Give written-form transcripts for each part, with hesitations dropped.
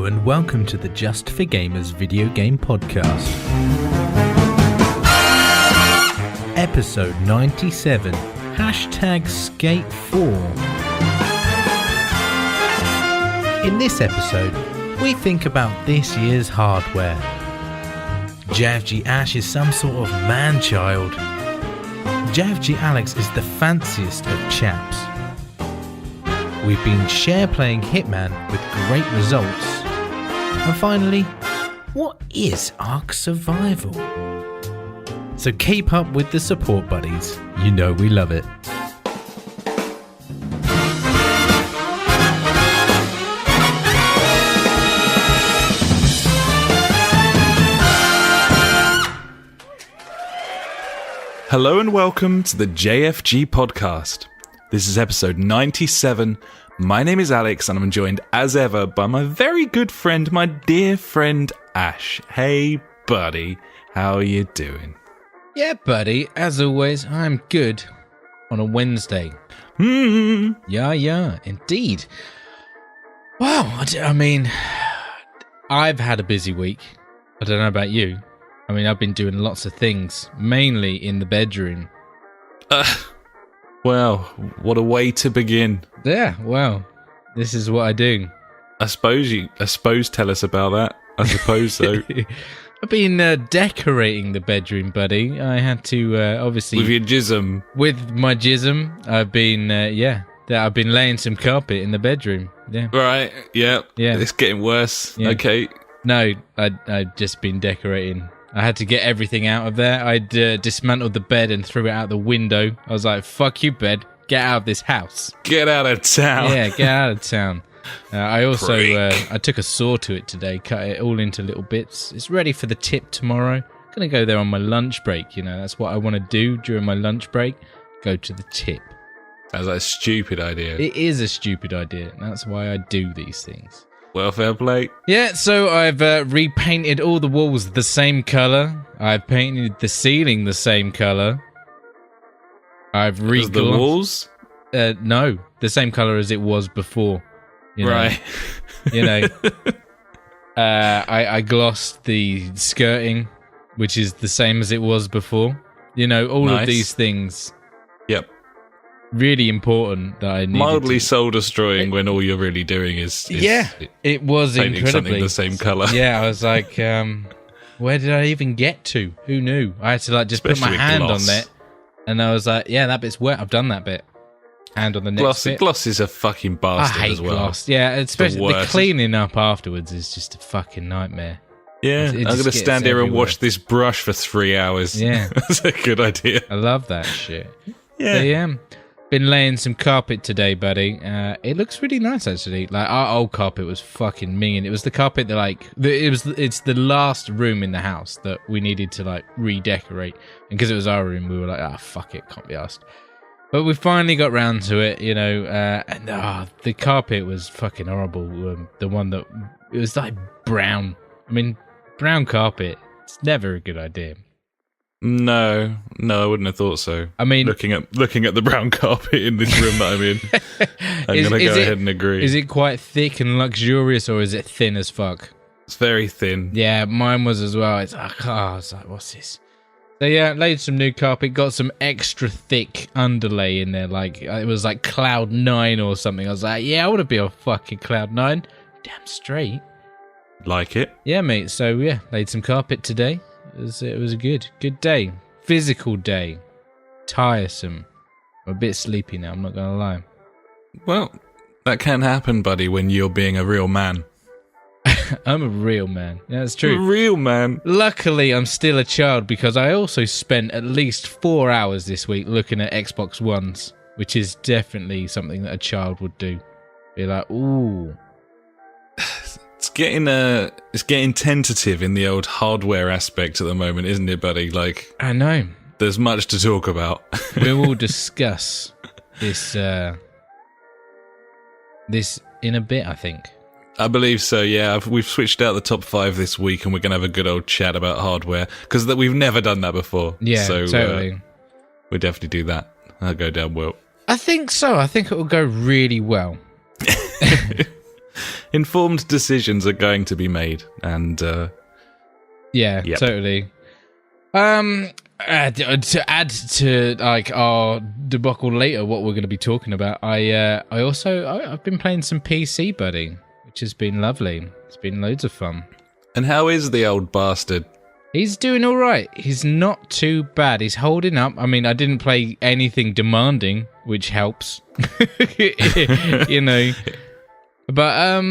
and welcome to the Just for Gamers video game podcast. Episode 97, #Skate 4. In this episode, we think about this year's hardware. JfG Ash is some sort of man-child. JfG Alex is the fanciest of chaps. We've been share-playing Hitman with great results. And finally, what is Ark Survival? So keep up with the support buddies. You know we love it. Hello and welcome to the JfG Podcast. This is episode 97. My name is Alex and I'm joined as ever by my very good friend, my dear friend Ash. Hey buddy, how are you doing? Yeah buddy, as always, I'm good on a Wednesday. Yeah, indeed. Wow, I mean, I've had a busy week. I don't know about you. I mean, I've been doing lots of things, mainly in the bedroom. Well, what a way to begin. Yeah, well, this is what I do. I suppose tell us about that. I suppose so. I've been decorating the bedroom, buddy. I had to, obviously... With your jism. With my jism, I've been, I've been laying some carpet in the bedroom. Yeah. Right, yeah. It's getting worse. Yeah. Okay. No, I've just been decorating. I had to get everything out of there. I'd dismantled the bed and threw it out the window. I was like, fuck you, bed. Get out of this house. Get out of town. Yeah, get out of town. I also I took a saw to it today, cut it all into little bits. It's ready for the tip tomorrow. Going to go there on my lunch break, you know. That's what I want to do during my lunch break. Go to the tip. That's a stupid idea. It is a stupid idea. That's why I do these things. Well, fair play. Yeah, so I've repainted all the walls the same colour. I've painted the ceiling the same colour. I've the walls? No, the same colour as it was before. You know? Right. You know. I glossed the skirting, which is the same as it was before. You know, all of these things. Yep. Really important that I needed mildly soul destroying when all you're really doing is it was painting incredibly something the same colour. Yeah, I was like, where did I even get to? Who knew? I had to just put my hand on it, and I was like, yeah, that bit's wet. I've done that bit. Hand on the next bit. Gloss is a fucking bastard I hate as well. Gloss. Yeah, especially the cleaning up afterwards is just a fucking nightmare. Yeah, I'm going to stand here and wash this brush for 3 hours. Yeah. That's a good idea. I love that shit. Yeah. So, yeah. Been laying some carpet today, buddy. It looks really nice, actually. Like, our old carpet was fucking mean. It was the carpet that, it's the last room in the house that we needed to, redecorate. And because it was our room, we were like, fuck it, can't be asked. But we finally got round to it, you know, and the carpet was fucking horrible. The one that, it was brown. I mean, brown carpet, it's never a good idea. No, I wouldn't have thought so. I mean, looking at the brown carpet in this room that I'm in, I'm going to go ahead and agree. Is it quite thick and luxurious, or is it thin as fuck? It's very thin. Yeah, mine was as well. It's I was like, what's this? So yeah, laid some new carpet, got some extra thick underlay in there, it was like Cloud 9 or something. I was like, yeah, I want to be on fucking Cloud 9. Damn straight. Like it. Yeah, mate. So yeah, laid some carpet today. It was a good day. Physical day. Tiresome. I'm a bit sleepy now, I'm not going to lie. Well, that can happen, buddy, when you're being a real man. I'm a real man. Yeah, that's true. A real man. Luckily, I'm still a child because I also spent at least 4 hours this week looking at Xbox Ones, which is definitely something that a child would do. Be like, ooh. It's getting tentative in the old hardware aspect at the moment, isn't it, buddy? I know. There's much to talk about. We will discuss this in a bit, I think. I believe so, yeah. We've switched out the top 5 this week and we're going to have a good old chat about hardware because we've never done that before. Yeah, so, totally. We'll definitely do that. That'll go down well. I think so. I think it will go really well. informed decisions are going to be made, and yeah, yep. Totally. To add to like our debacle later, what we're going to be talking about, I've been playing some PC, buddy, which has been lovely. It's been loads of fun. And how is the old bastard? He's doing all right. He's not too bad. He's holding up. I mean, I didn't play anything demanding, which helps. You know. But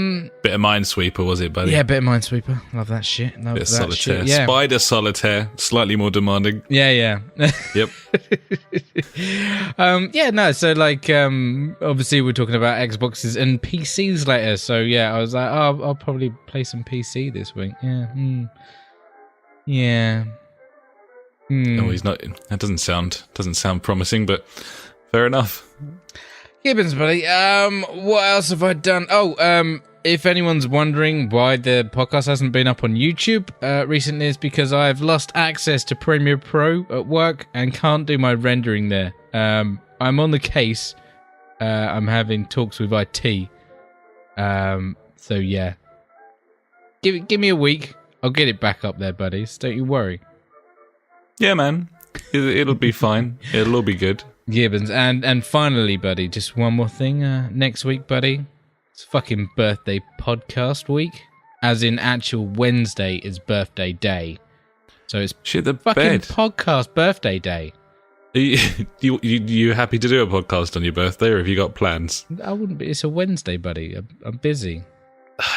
bit of Minesweeper, was it, buddy? Yeah, bit of Minesweeper. Love that shit. Love bit of that Solitaire. shit. Yeah. Spider Solitaire, slightly more demanding. Yeah. Yep. Yeah, no, so like obviously we're talking about Xboxes and PCs later. So yeah, I was like, oh, I'll probably play some PC this week. Yeah. Yeah. No, he's not. That doesn't sound promising, but fair enough. Gibbons, buddy. What else have I done? Oh, if anyone's wondering why the podcast hasn't been up on YouTube recently, is because I've lost access to Premiere Pro at work and can't do my rendering there. I'm on the case. I'm having talks with IT. So yeah. Give me a week. I'll get it back up there, buddies. Don't you worry. Yeah, man. It'll be fine. It'll all be good. Gibbons. And finally, buddy, just one more thing. Next week, buddy, it's fucking birthday podcast week. As in actual Wednesday is birthday day. So it's shit the fucking bed. Podcast birthday day. Are you happy to do a podcast on your birthday, or have you got plans? I wouldn't be. It's a Wednesday, buddy. I'm busy.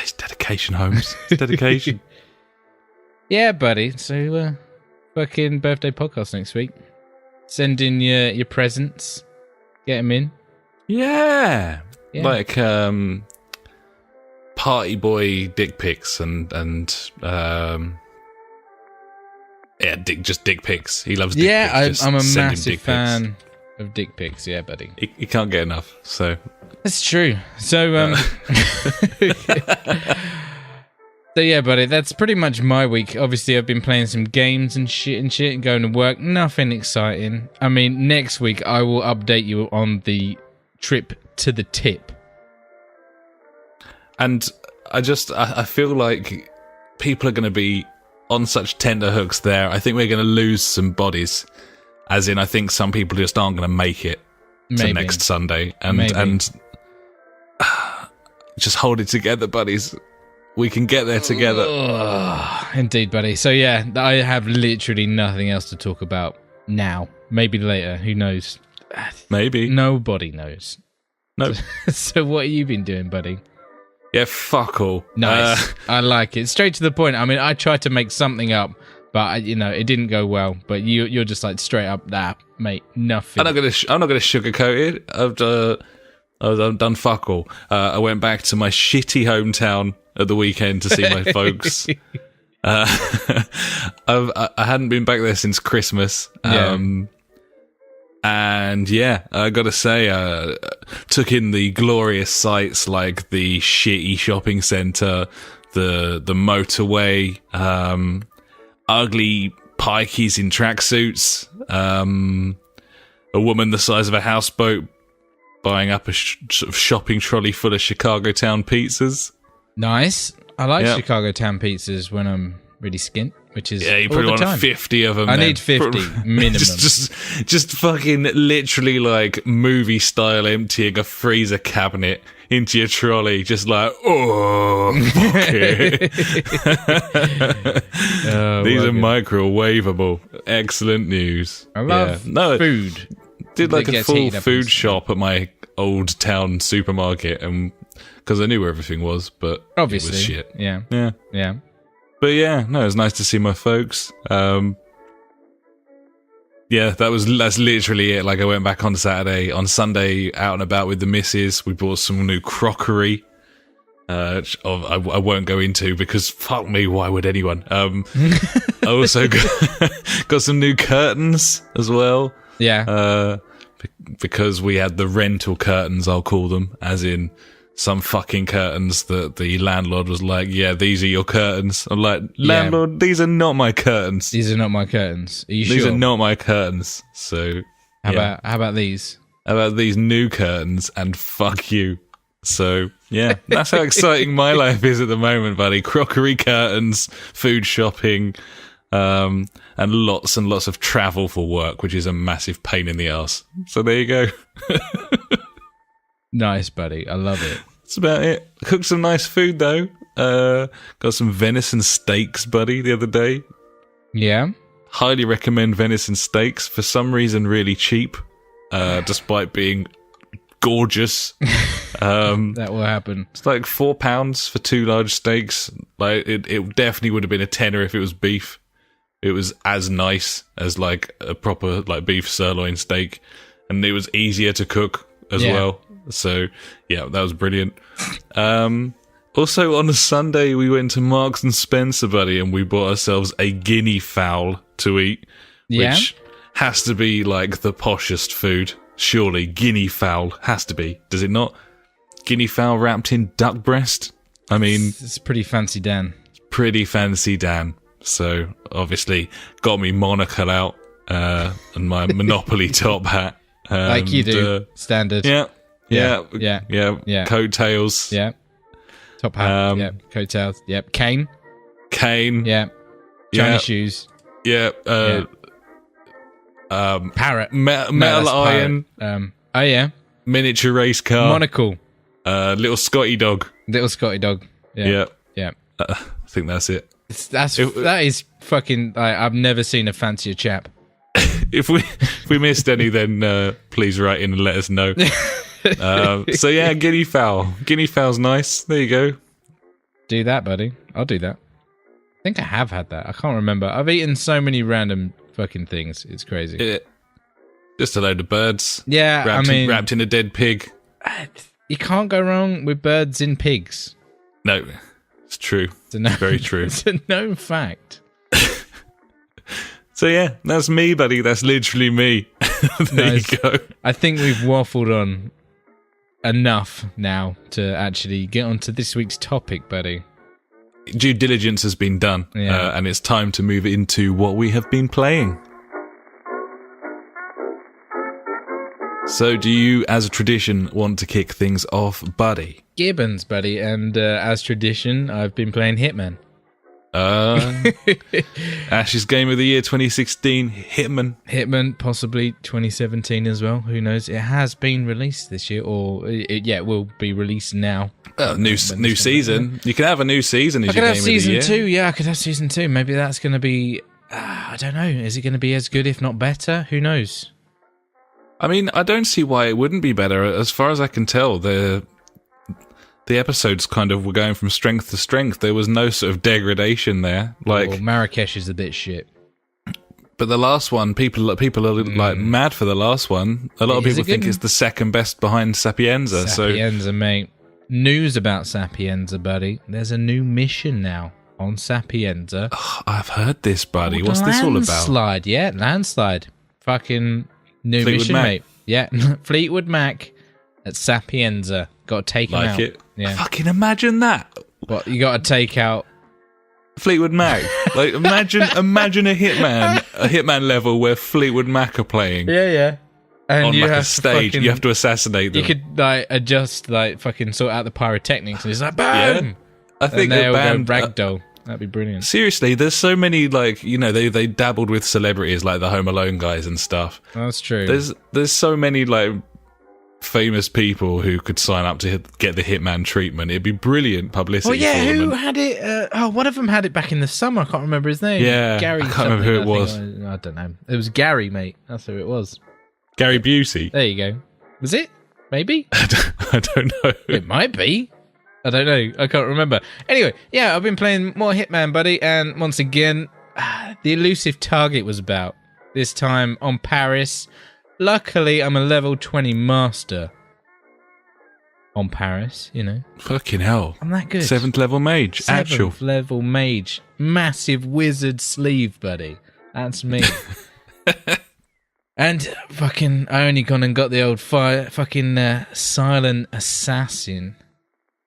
It's dedication, Holmes. It's dedication. Yeah, buddy. So, fucking birthday podcast next week. Send in your presents. Get them in. Yeah. Like party boy dick pics and just dick pics. He loves dick pics. Yeah, I'm a massive fan of dick pics. Yeah, buddy. He can't get enough. So that's true. So So yeah, buddy, that's pretty much my week. Obviously, I've been playing some games and shit and going to work. Nothing exciting. I mean, next week I will update you on the trip to the tip. And I feel like people are going to be on such tender hooks there. I think we're going to lose some bodies. As in, I think some people just aren't going to make it to next Sunday. And just hold it together, buddies. We can get there together. Indeed, buddy. So yeah, I have literally nothing else to talk about now. Maybe later. Who knows? Maybe. Nobody knows. No. So what have you been doing, buddy? Yeah, fuck all. Nice. I like it. Straight to the point. I mean, I tried to make something up, but it didn't go well. But you're just like straight up that, mate. Nothing. I'm not gonna sugarcoat it. I've done fuck all. I went back to my shitty hometown at the weekend to see my folks. I hadn't been back there since Christmas. And yeah, I gotta say, took in the glorious sights like the shitty shopping centre, the motorway, ugly pikeys in tracksuits, a woman the size of a houseboat buying up a sort of shopping trolley full of Chicago Town pizzas. Nice. I like Chicago Town pizzas when I'm really skint, which is you probably want 50 of them. I need 50 minimum. just fucking literally like movie style emptying a freezer cabinet into your trolley, just like fuck it. These are microwavable. Excellent news. I love food. Did like a full food shop at my old town supermarket, and because I knew where everything was, but obviously it was shit. Yeah. But yeah, no, it was nice to see my folks. Yeah, that's literally it. Like I went back on Saturday, on Sunday, out and about with the missus. We bought some new crockery. I won't go into because fuck me, why would anyone? I also got some new curtains as well. Yeah. Because we had the rental curtains, I'll call them, as in some fucking curtains that the landlord was like, yeah, these are your curtains. I'm like, landlord, these are not my curtains. These are not my curtains. Are you sure? These are not my curtains. So how about these? How about these new curtains and fuck you? So, yeah, that's how exciting my life is at the moment, buddy. Crockery curtains, food shopping, and lots of travel for work, which is a massive pain in the arse. So there you go. Nice, buddy. I love it. That's about it. Cooked some nice food, though. Got some venison steaks, buddy, the other day. Yeah? Highly recommend venison steaks. For some reason, really cheap, despite being gorgeous. That will happen. It's like £4 for 2 large steaks. Like it definitely would have been a tenner if it was beef. It was as nice as like a proper like beef sirloin steak, and it was easier to cook as well. So yeah, that was brilliant. Also on a Sunday we went to Marks and Spencer, buddy, and we bought ourselves a guinea fowl to eat, which has to be like the poshest food. Surely guinea fowl has to be, does it not? Guinea fowl wrapped in duck breast. I mean, it's pretty fancy, Dan. Pretty fancy, Dan. So obviously got me monocle out and my Monopoly top hat, like you do, standard. Yeah. Coattails. Yeah. Top hat. Coattails. Yep. Cane. Yeah. Shiny shoes. Yeah. Parrot. Metal iron. Parrot. Miniature race car. Monocle. Little Scotty dog. Yeah. I think that's it. That is fucking. I've never seen a fancier chap. If we missed any, then please write in and let us know. So yeah, guinea fowl. Guinea fowl's nice. There you go. Do that, buddy. I'll do that. I think I have had that. I can't remember. I've eaten so many random fucking things. It's crazy. Just a load of birds. Yeah, wrapped in a dead pig. You can't go wrong with birds in pigs. No, it's true. It's very true. It's a known fact. So yeah, that's me, buddy. That's literally me. There you go. I think we've waffled on enough now to actually get onto this week's topic, buddy. Due diligence has been done, and it's time to move into what we have been playing. So do you, as a tradition, want to kick things off, buddy? Gibbons, buddy, and as tradition, I've been playing Hitman. Ash's Game of the Year 2016, Hitman, possibly 2017 as well. Who knows? It has been released this year, or it will be released now. New season. You can have a new season as your Game of the Year. Season 2. Yeah, I could have season 2. Maybe that's going to be. I don't know. Is it going to be as good, if not better? Who knows? I mean, I don't see why it wouldn't be better. As far as I can tell, the episodes kind of were going from strength to strength. There was no sort of degradation there. Like Marrakesh is a bit shit. But the last one, people are like mad for the last one. A lot of people think it's the second best behind Sapienza. Sapienza, mate. News about Sapienza, buddy. There's a new mission now on Sapienza. Oh, I've heard this, buddy. What's this all about? Landslide. Fucking new Fleetwood mission, Mac. mate. Yeah, Fleetwood Mac at Sapienza. Got to take him out. It. Yeah. Fucking imagine that. What, you got to take out Fleetwood Mac? Like imagine a Hitman level where Fleetwood Mac are playing. Yeah. And on you like have a stage, you have to assassinate them. You could like adjust, like fucking sort out the pyrotechnics, and it's like boom. Yeah. I think they'll band go ragdoll. That'd be brilliant. Seriously, there's so many like they dabbled with celebrities like the Home Alone guys and stuff. That's true. There's so many like famous people who could sign up to get the Hitman treatment. It'd be brilliant publicity. Oh yeah, for who them. had it? One of them had it back in the summer. I can't remember his name. Yeah, Gary. I can't remember who it was. I don't know. It was Gary, mate. That's who it was. Gary Busey. There you go. Was it? Maybe. I don't know. It might be. I don't know. I can't remember. Anyway, yeah, I've been playing more Hitman, buddy, and once again, the elusive target was about. This time on Paris. Luckily, I'm a level 20 master on Paris, you know. Fucking hell. I'm that good. 7th level mage. 7th level mage. Massive wizard sleeve, buddy. That's me. And fucking, I only gone and got the old fucking silent assassin.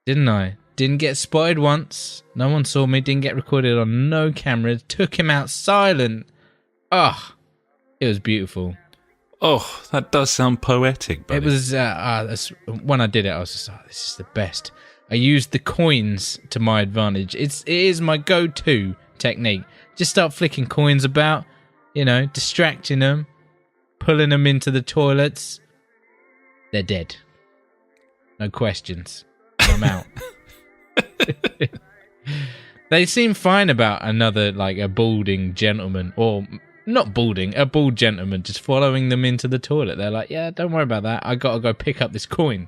Didn't I? Didn't get spotted once. No one saw me. Didn't get recorded on no cameras. Took him out silent. Oh, it was beautiful. Oh, that does sound poetic, buddy. It was when I did it, I was just, this is the best. I used the coins to my advantage. It is my go-to technique. Just start flicking coins about, distracting them, pulling them into the toilets. They're dead. No questions. I'm out. They seem fine about another, a balding gentleman, or not balding, a bald gentleman just following them into the toilet. They're like, yeah, don't worry about that. I got to go pick up this coin.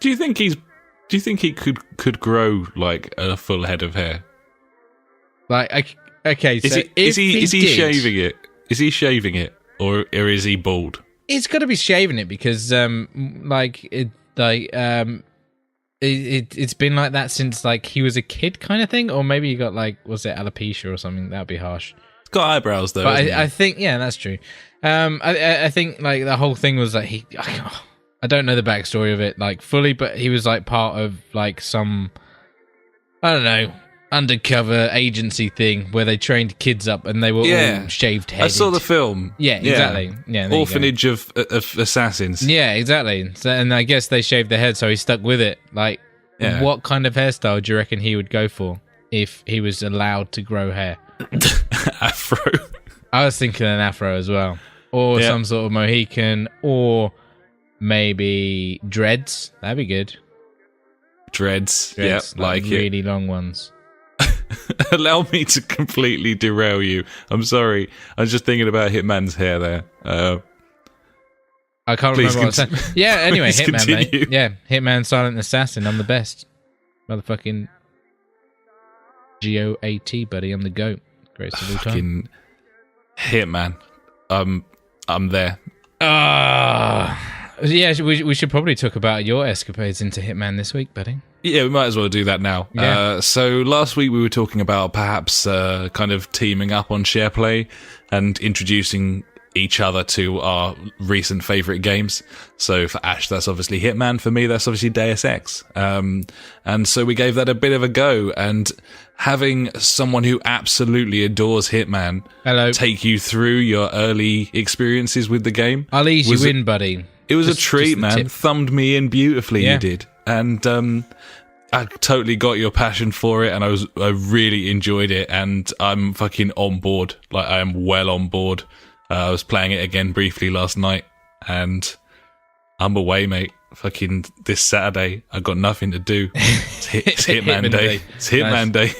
Do you think he could grow a full head of hair? Okay, so is he shaving it? Is he shaving it, or is he bald? It's got to be shaving it because it's been like that since he was a kid kind of thing, or maybe he got was it alopecia or something? That'd be harsh. It's got eyebrows though. But I think that's true. I think the whole thing was I don't know the backstory of it fully, but he was part of some, I don't know, undercover agency thing where they trained kids up and they were all shaved headed. I saw the film. Yeah, exactly. Yeah, Orphanage of Assassins. Yeah, exactly. So, and I guess they shaved their head, so he stuck with it. What kind of hairstyle do you reckon he would go for if he was allowed to grow hair? Afro. I was thinking an afro as well, or some sort of Mohican, or maybe dreads. That'd be good. Dreads. Yep, really long ones. Allow me to completely derail you. I'm sorry. I was just thinking about Hitman's hair there. I can't remember what I was saying. Yeah, anyway, Hitman, continue. mate. Yeah, Hitman, Silent Assassin. I'm the best. Motherfucking GOTY, buddy. I'm the GOAT. Greatest of all time. Hitman. I'm there. Yeah, we should probably talk about your escapades into Hitman this week, buddy. Yeah, we might as well do that now. Yeah. So last week we were talking about perhaps kind of teaming up on SharePlay and introducing each other to our recent favourite games. So for Ash, that's obviously Hitman. For me, that's obviously Deus Ex. And so we gave that a bit of a go. And having someone who absolutely adores Hitman take you through your early experiences with the game. I'll ease you in, buddy. It was a treat, man. Thumbed me in beautifully, you did. And I totally got your passion for it, and I really enjoyed it, and I'm fucking on board. I am well on board. I was playing it again briefly last night, and I'm away, mate. Fucking this Saturday, I got nothing to do. It's Hitman Day. It's Hitman Day.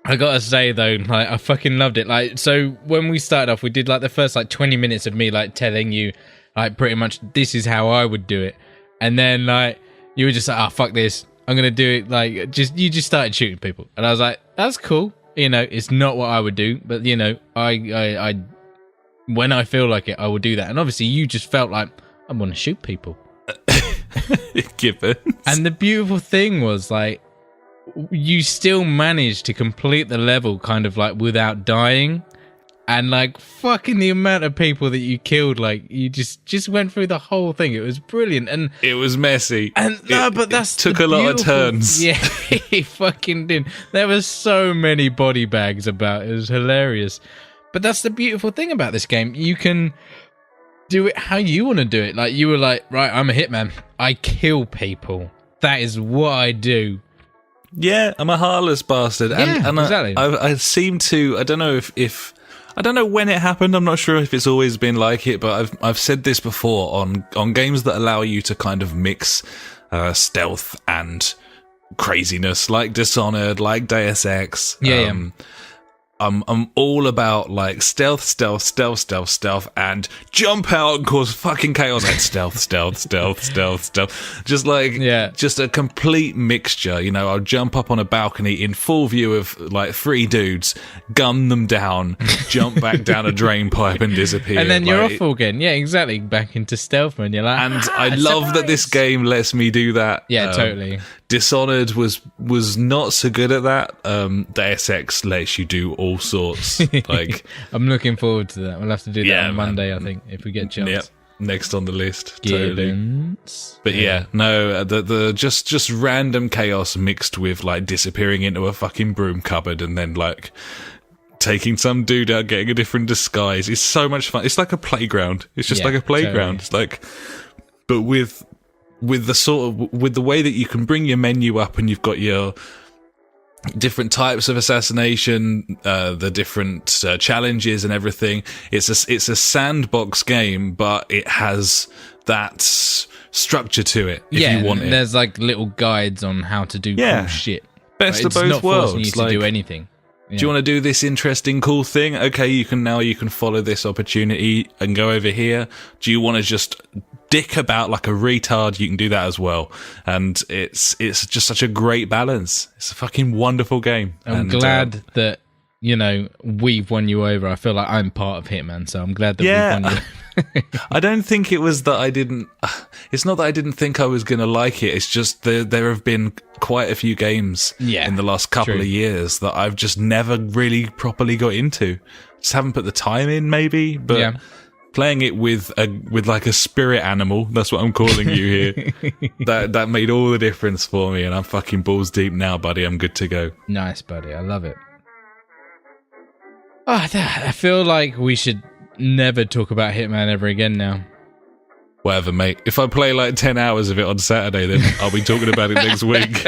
I gotta say though, I fucking loved it. So when we started off, we did the first 20 minutes of me telling you, pretty much this is how I would do it, and then you were just fuck this, I'm gonna do it. You just started shooting people, and I was like, that's cool. It's not what I would do, but I when I feel like it, I will do that. And obviously, you just felt like I want to shoot people. Gibbons. And the beautiful thing was you still managed to complete the level kind of without dying. And fucking the amount of people that you killed, you just went through the whole thing. It was brilliant, and it was messy. And but that's it took a lot of turns. Yeah, he fucking did. There were so many body bags about. It was hilarious. But that's the beautiful thing about this game. You can do it how you want to do it. You were right, I'm a hitman. I kill people. That is what I do. Yeah, I'm a heartless bastard. Yeah, and exactly. I seem to. I don't know if I don't know when it happened. I'm not sure if it's always been like it, but I've said this before on games that allow you to kind of mix stealth and craziness, like Dishonored, like Deus Ex. Yeah. I'm all about stealth, and jump out and cause fucking chaos. And stealth. Just a complete mixture. I'll jump up on a balcony in full view of 3 dudes, gun them down, jump back down a drain pipe and disappear. And then you're off again. Yeah, exactly. Back into stealth mode. You're and I love that this game lets me do that. Yeah, totally. Dishonored was not so good at that. Deus Ex lets you do all sorts. I'm looking forward to that. We'll have to do that on Monday, I think, if we get a chance. Yep, next on the list. Gibbons. Totally. But the just random chaos mixed with disappearing into a fucking broom cupboard and then taking some dude out, getting a different disguise. It's so much fun. It's like a playground. It's just like a playground. Totally. It's like, but with the way that you can bring your menu up and you've got your different types of assassination, the different challenges and everything. It's a sandbox game, but it has that structure to it. If you want it. There's like little guides on how to do cool shit. Best of both worlds. It's not forcing you worlds. to do anything. Yeah. Do you want to do this interesting, cool thing? Okay, you can follow this opportunity and go over here. Do you want to just dick about like a retard? You can do that as well. And it's just such a great balance. It's a fucking wonderful game. I'm glad that, we've won you over. I feel like I'm part of Hitman, so I'm glad that we've won you. I don't think it was that it's not that I didn't think I was going to like it. It's just there have been quite a few games in the last couple of years that I've just never really properly got into. Just haven't put the time in, maybe, but playing it with like a spirit animal, that's what I'm calling you here. that made all the difference for me, and I'm fucking balls deep now, buddy. I'm good to go. Nice, buddy. I love it. I feel like we should never talk about Hitman ever again now. Whatever, mate. If I play like 10 hours of it on Saturday, then I'll be talking about it next week.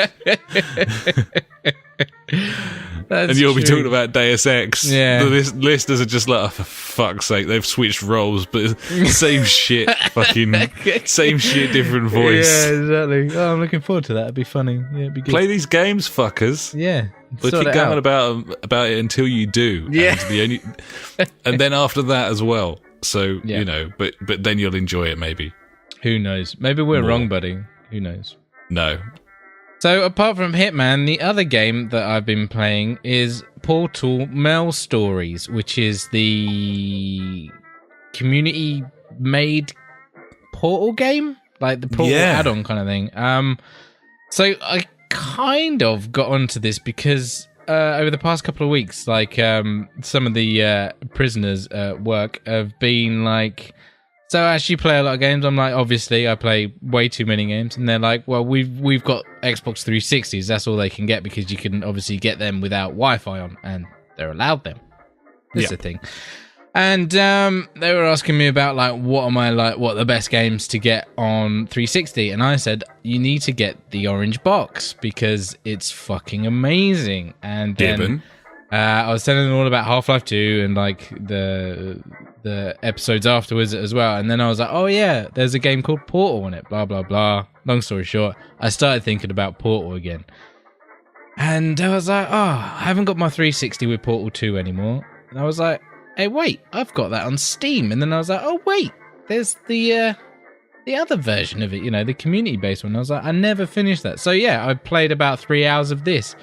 And you'll be talking about Deus Ex. Yeah. The listeners are just like, oh, for fuck's sake, they've switched roles, but same shit, fucking same shit, different voice. Yeah, exactly. Oh, I'm looking forward to that. It'd be funny. Yeah, it'd be good. Play these games, fuckers. Yeah. But keep going about it until you do. Yeah. And then after that as well. So, but then you'll enjoy it, maybe. Who knows? Maybe we're wrong, buddy. Who knows? No. So, apart from Hitman, the other game that I've been playing is Portal Mail Stories, which is the community-made Portal game? Like the Portal add-on kind of thing. So, I kind of got onto this because over the past couple of weeks, like some of the prisoners at work have been like, so I actually play a lot of games. I'm like, obviously I play way too many games, and they're like, well, we've got Xbox 360s, that's all they can get, because you can obviously get them without Wi-Fi on, and they're allowed them. This is the thing. And they were asking me about like what are the best games to get on 360, and I said you need to get the orange box because it's fucking amazing. And then I was telling them all about Half-Life 2 and like the episodes afterwards as well, and then I was like, oh yeah, there's a game called Portal on it, blah blah blah. Long story short, I started thinking about Portal again, and I was like, oh, I haven't got my 360 with Portal 2 anymore, and I was like, hey, wait, I've got that on Steam. And then I was like, oh, wait, there's the other version of it, the community-based one. I was like, I never finished that. So, yeah, I played about 3 hours of this.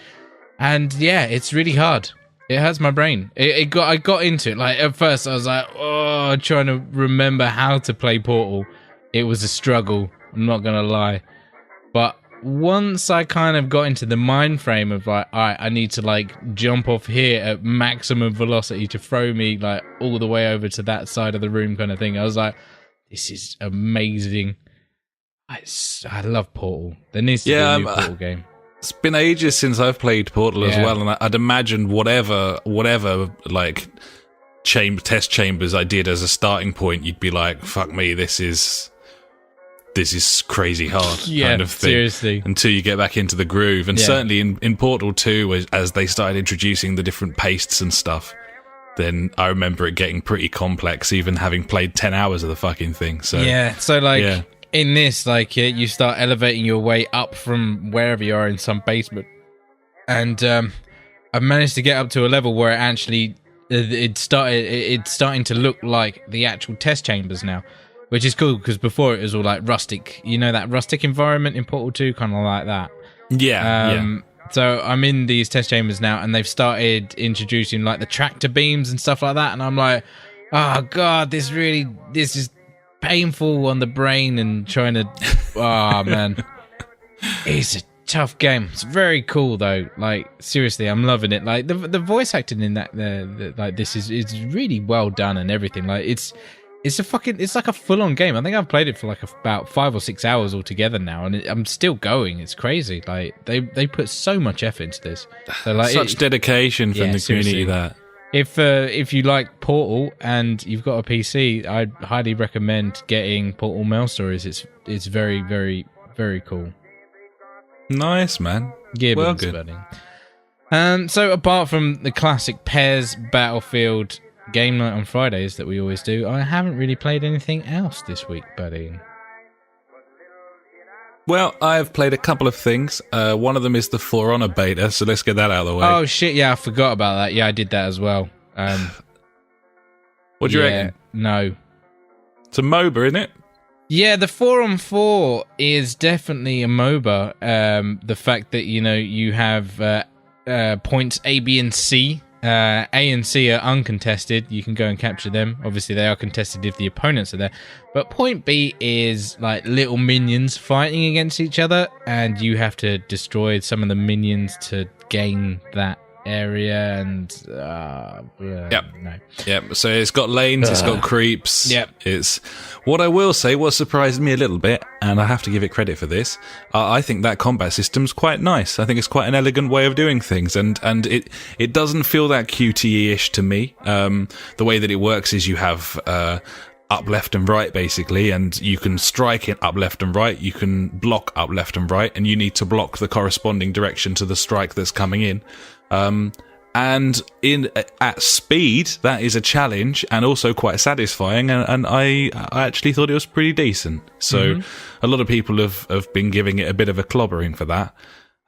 And, yeah, it's really hard. It hurts my brain. I got into it. Like, at first, I was like, oh, trying to remember how to play Portal. It was a struggle. I'm not going to lie. But once I kind of got into the mind frame of like, all right, I need to like jump off here at maximum velocity to throw me like all the way over to that side of the room kind of thing, I was like, this is amazing. I love Portal. There needs to be a new Portal game. It's been ages since I've played Portal as well, and I'd imagine whatever like test chambers I did as a starting point, you'd be like, fuck me, this is crazy hard kind of thing. Seriously. Until you get back into the groove. And certainly in Portal 2, as they started introducing the different pastes and stuff, then I remember it getting pretty complex, even having played 10 hours of the fucking thing. So in this, like, you start elevating your way up from wherever you are in some basement. And I've managed to get up to a level where it's starting to look like the actual test chambers now. Which is cool, because before it was all like rustic. That rustic environment in Portal 2, kind of like that. Yeah. So I'm in these test chambers now, and they've started introducing like the tractor beams and stuff like that. And I'm like, oh god, this is painful on the brain, and trying to, oh man. It's a tough game. It's very cool though. Like, seriously, I'm loving it. Like the voice acting in that, like this is really well done and everything. Like it's like a full-on game. I think I've played it for like about 5 or 6 hours altogether now, and I'm still going. It's crazy. Like they put so much effort into this. So, like, such dedication from the community. Seriously. If you like Portal and you've got a PC, I'd highly recommend getting Portal Mail Stories. It's very, very, very cool. Nice, man. Well, good. So apart from the classic Pairs Battlefield game night on Fridays that we always do, I haven't really played anything else this week, buddy. Well, I've played a couple of things. One of them is the For Honor beta, so let's get that out of the way. Oh shit, yeah, I forgot about that. Yeah, I did that as well. What do you reckon? No. It's a MOBA, isn't it? Yeah, the 4-on-4 is definitely a MOBA. The fact that, you have points A, B, and C. A and C are uncontested. You can go and capture them. Obviously, they are contested if the opponents are there. But point B is like little minions fighting against each other, and you have to destroy some of the minions to gain that area. And Yep. So it's got lanes, it's got creeps. Yep. It's what I will say. What surprised me a little bit, and I have to give it credit for this. I think that combat system's quite nice. I think it's quite an elegant way of doing things, and it doesn't feel that QTE-ish to me. The way that it works is you have up, left, and right, basically, and you can strike it up, left, and right. You can block up, left, and right, and you need to block the corresponding direction to the strike that's coming in. And at speed, that is a challenge and also quite satisfying. And I actually thought it was pretty decent. So a lot of people have been giving it a bit of a clobbering for that.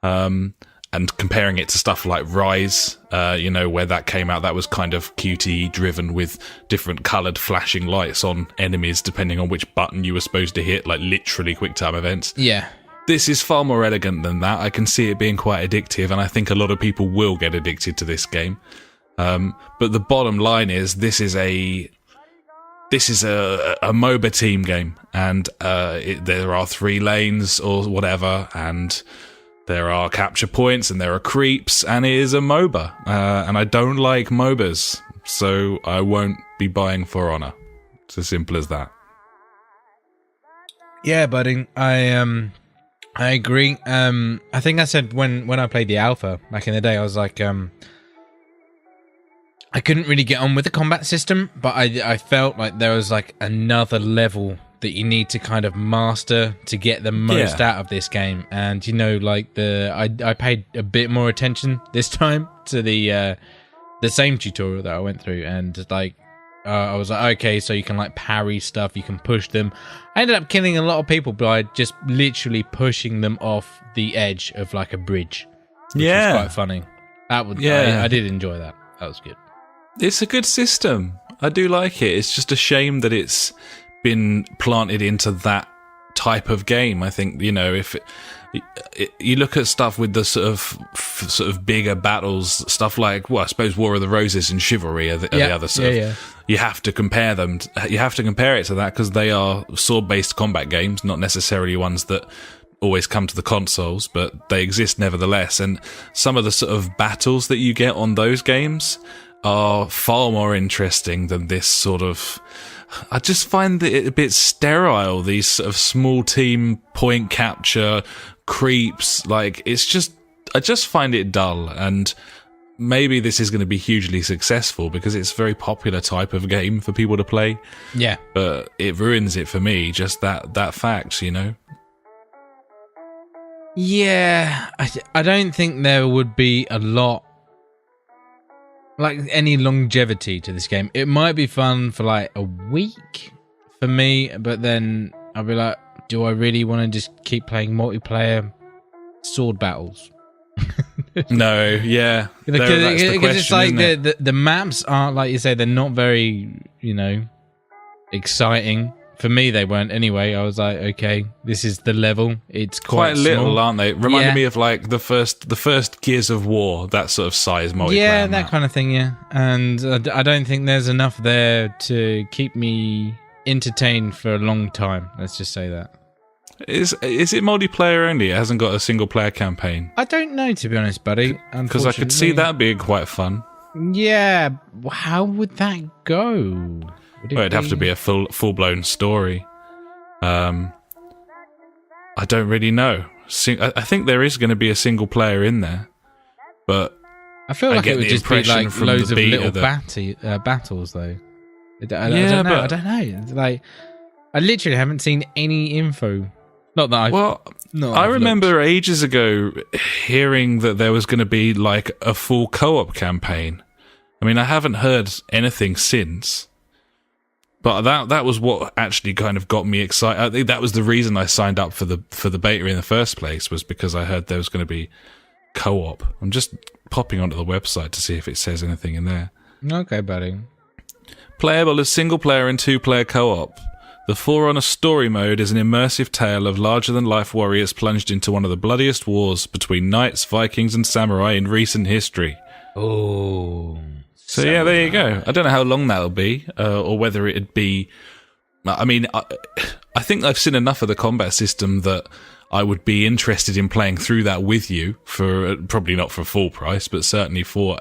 And comparing it to stuff like Rise, where that came out, that was kind of QTE driven with different coloured flashing lights on enemies depending on which button you were supposed to hit, like literally quick time events. Yeah. This is far more elegant than that. I can see it being quite addictive, and I think a lot of people will get addicted to this game. But the bottom line is, this is a MOBA team game, and there are 3 lanes or whatever, and there are capture points, and there are creeps, and it is a MOBA. And I don't like MOBAs, so I won't be buying For Honor. It's as simple as that. Yeah, buddy. I agree. I think I said when I played the alpha back in the day, I was like, I couldn't really get on with the combat system, but I felt like there was like another level that you need to kind of master to get the most out of this game. And I paid a bit more attention this time to the same tutorial that I went through, and I was like, okay, so you can like parry stuff, you can push them. I ended up killing a lot of people by just literally pushing them off the edge of like a bridge. Which was quite funny. I did enjoy that. That was good. It's a good system. I do like it. It's just a shame that it's been planted into that type of game. I think, if you look at stuff with the sort of bigger battles, stuff like, I suppose War of the Roses and Chivalry are the other sort of. You have to compare them. You have to compare it to that because they are sword-based combat games, not necessarily ones that always come to the consoles, but they exist nevertheless. And some of the sort of battles that you get on those games are far more interesting than this sort of. I just find it a bit sterile, these sort of small team point capture creeps. Like, I just find it dull, and maybe this is going to be hugely successful because it's a very popular type of game for people to play. Yeah. But it ruins it for me, just that fact, Yeah, I don't think there would be a lot, like any longevity to this game. It might be fun for like a week for me, but then I'll be like, do I really want to just keep playing multiplayer sword battles? No, yeah. Because it's like the maps aren't, like you say, they're not very, exciting. For me, they weren't anyway. I was like, okay, this is the level. It's quite little, small. aren't they? Reminded me of like the first Gears of War, that sort of size multiplayer. Yeah, that kind of thing, yeah. And I don't think there's enough there to keep me entertained for a long time. Let's just say that. Is it multiplayer only? It hasn't got a single player campaign? I don't know, to be honest, buddy. Because I could see that being quite fun. Yeah, how would that go? It'd have to be a full-blown story. I don't really know. I think there is going to be a single player in there, but I feel like it would just be like from loads the of beta little battles, though. I Yeah, don't know. but- I don't know. It's like, I literally haven't seen any info. Not that I remember ages ago hearing that there was going to be like a full co-op campaign. I mean, I haven't heard anything since, but that was what actually kind of got me excited. I think that was the reason I signed up for the beta in the first place, was because I heard there was going to be co-op. I'm just popping onto the website to see if it says anything in there. Okay, buddy. Playable as single player and 2-player co-op. The Forerunner story mode is an immersive tale of larger-than-life warriors plunged into one of the bloodiest wars between knights, Vikings, and samurai in recent history. Oh. So yeah, there you go. I don't know how long that'll be, or whether it'd be... I mean, I think I've seen enough of the combat system that I would be interested in playing through that with you, for probably not for full price, but certainly for,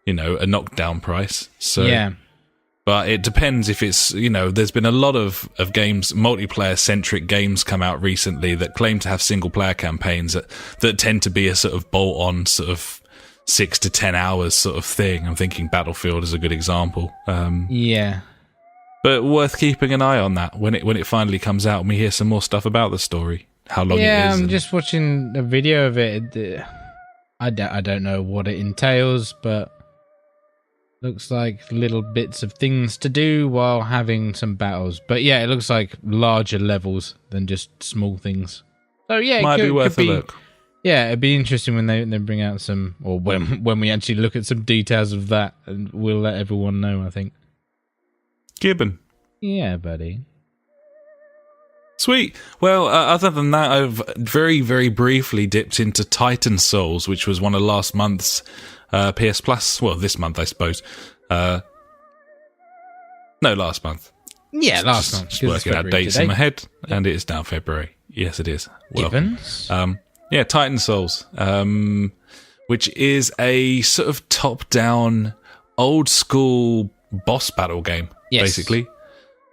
a knockdown price. So, yeah. But it depends if it's, there's been a lot of games, multiplayer-centric games come out recently that claim to have single-player campaigns that tend to be a sort of bolt-on sort of 6 to 10 hours sort of thing. I'm thinking Battlefield is a good example. Yeah. But worth keeping an eye on that when it finally comes out and we hear some more stuff about the story. How long it is. Yeah, I'm just watching a video of it. I don't know what it entails, but looks like little bits of things to do while having some battles. But yeah, it looks like larger levels than just small things. So yeah, might be worth a look. Yeah, it'd be interesting when they bring out some, or when we actually look at some details of that, and we'll let everyone know, I think. Gibbon. Yeah, buddy. Sweet. Well, other than that, I've very, very briefly dipped into Titan Souls, which was one of last month's PS Plus. Well, this month, I suppose. No, last month. Yeah, last month. Just working out dates in my head, and it is now February. Yes, it is. Gibbons? Yeah, Titan Souls, which is a sort of top-down, old-school boss battle game, basically.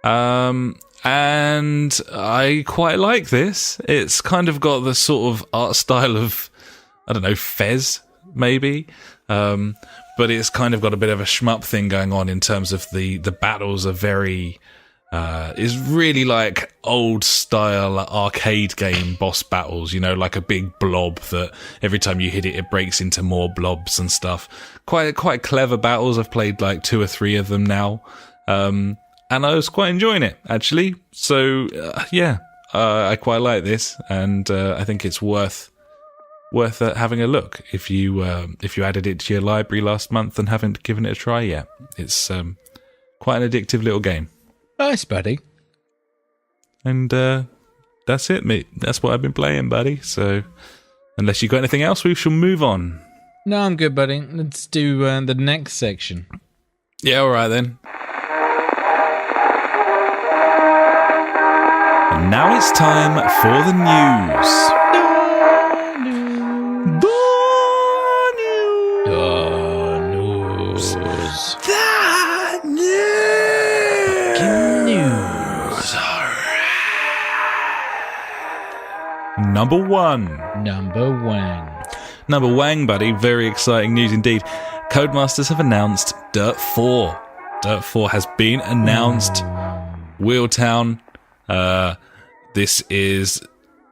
And I quite like this. It's kind of got the sort of art style of, I don't know, Fez, maybe. But it's kind of got a bit of a shmup thing going on in terms of the battles are very... is really like old style arcade game boss battles, like a big blob that every time you hit it, it breaks into more blobs and stuff. Quite clever battles. I've played like 2 or 3 of them now. And I was quite enjoying it, actually. So, I quite like this, and I think it's worth having a look if you added it to your library last month and haven't given it a try yet. It's quite an addictive little game. Nice, buddy. And that's it, mate. That's what I've been playing, buddy. So, unless you got anything else, we shall move on. No, I'm good, buddy. Let's do the next section. Yeah, all right then. And now it's time for the news. Number one, buddy. Very exciting news indeed. Codemasters have announced Dirt 4. Dirt 4 has been announced. Wheeltown. This is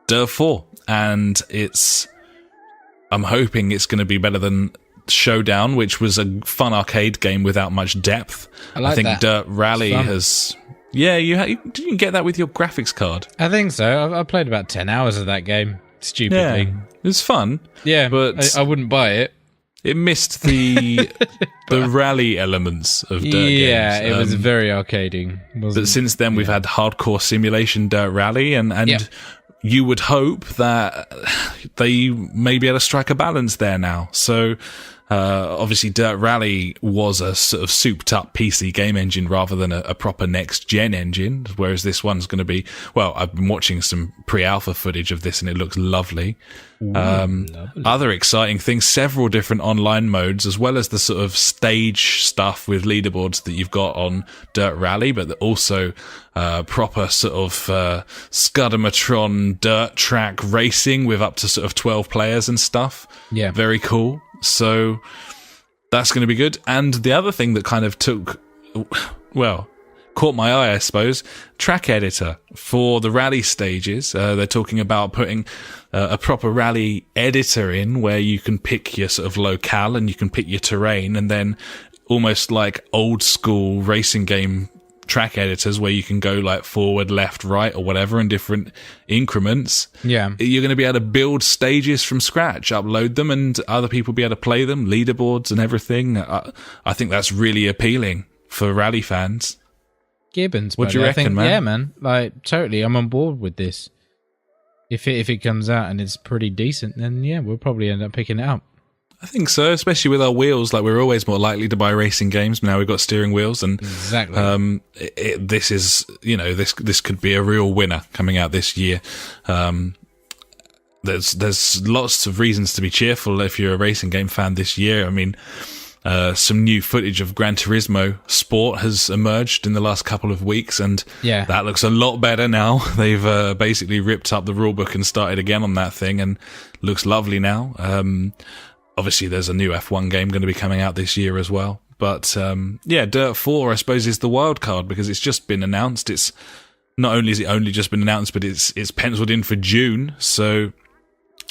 Dirt 4, and I'm hoping it's going to be better than Showdown, which was a fun arcade game without much depth. I think that. Dirt Rally has... Yeah, did you get that with your graphics card? I think so. I played about 10 hours of that game, stupidly. Yeah, it was fun. Yeah, but I wouldn't buy it. It missed the rally elements of Dirt games. Yeah, it was very arcading. But since then, we've had hardcore simulation Dirt Rally, and you would hope that they may be able to strike a balance there now. So... obviously, Dirt Rally was a sort of souped-up PC game engine rather than a proper next-gen engine, whereas this one's going to be... Well, I've been watching some pre-alpha footage of this, and it looks lovely. Lovely. Other exciting things, several different online modes, as well as the sort of stage stuff with leaderboards that you've got on Dirt Rally, but also proper sort of Scudamatron dirt track racing with up to sort of 12 players and stuff. Yeah. Very cool. So, that's going to be good. And the other thing that kind of caught my eye, I suppose, track editor for the rally stages. They're talking about putting a proper rally editor in where you can pick your sort of locale and you can pick your terrain, and then almost like old school racing game track editors where you can go like forward, left, right, or whatever in different increments. Yeah. You're going to be able to build stages from scratch, upload them, and other people be able to play them, leaderboards and everything. I think that's really appealing for rally fans. Gibbons, what do you reckon, man? Yeah, man. Like, totally, I'm on board with this. If it comes out and it's pretty decent, then yeah, we'll probably end up picking it up. I think so, especially with our wheels. Like, we're always more likely to buy racing games. Now we've got steering wheels, and exactly. This is, this could be a real winner coming out this year. There's lots of reasons to be cheerful if you're a racing game fan this year. I mean, some new footage of Gran Turismo Sport has emerged in the last couple of weeks, and that looks a lot better now. They've basically ripped up the rulebook and started again on that thing, and looks lovely now. Obviously, there's a new F1 game going to be coming out this year as well. But Dirt 4, I suppose, is the wild card because it's just been announced. It's not only is it only just been announced, but it's penciled in for June, so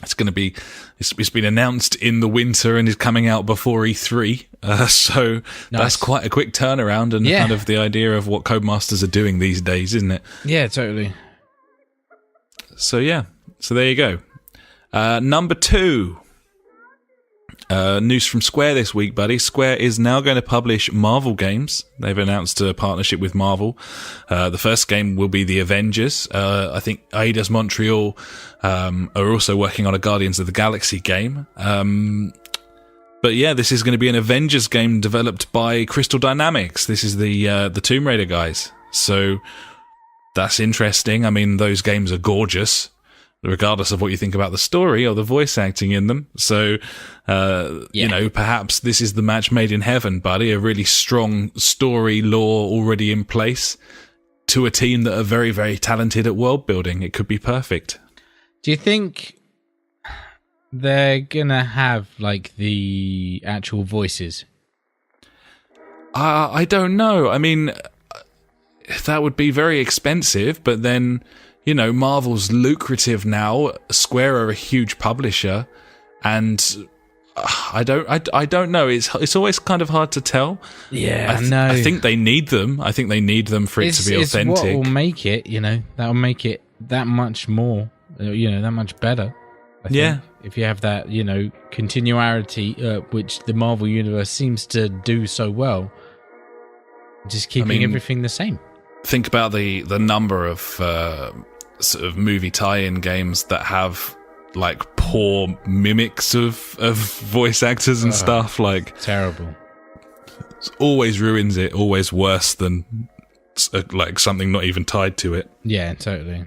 it's going to be. It's been announced in the winter and is coming out before E3. So that's quite a quick turnaround, and kind of the idea of what Codemasters are doing these days, isn't it? Yeah, totally. So there you go. Number 2. News from Square this week, buddy. Square is now going to publish Marvel games. They've announced a partnership with Marvel. The first game will be The Avengers. I think Eidos Montreal are also working on a Guardians of the Galaxy game. But yeah, this is going to be an Avengers game developed by Crystal Dynamics. This is the Tomb Raider guys. So that's interesting. I mean, those games are gorgeous, regardless of what you think about the story or the voice acting in them. So, perhaps this is the match made in heaven, buddy. A really strong story lore already in place to a team that are very, very talented at world building. It could be perfect. Do you think they're gonna have like the actual voices? I don't know. I mean, that would be very expensive, but then, Marvel's lucrative now. Square are a huge publisher, and I don't know. It's always kind of hard to tell. Yeah, I think they need them. I think they need them for it to be authentic. It's what will make it, that will make it that much more, that much better. I think, if you have that, continuity, which the Marvel Universe seems to do so well, just keeping everything the same. Think about the number of sort of movie tie-in games that have like poor mimics of voice actors and stuff. Like, terrible. It always ruins it. Always worse than like something not even tied to it. Yeah, totally.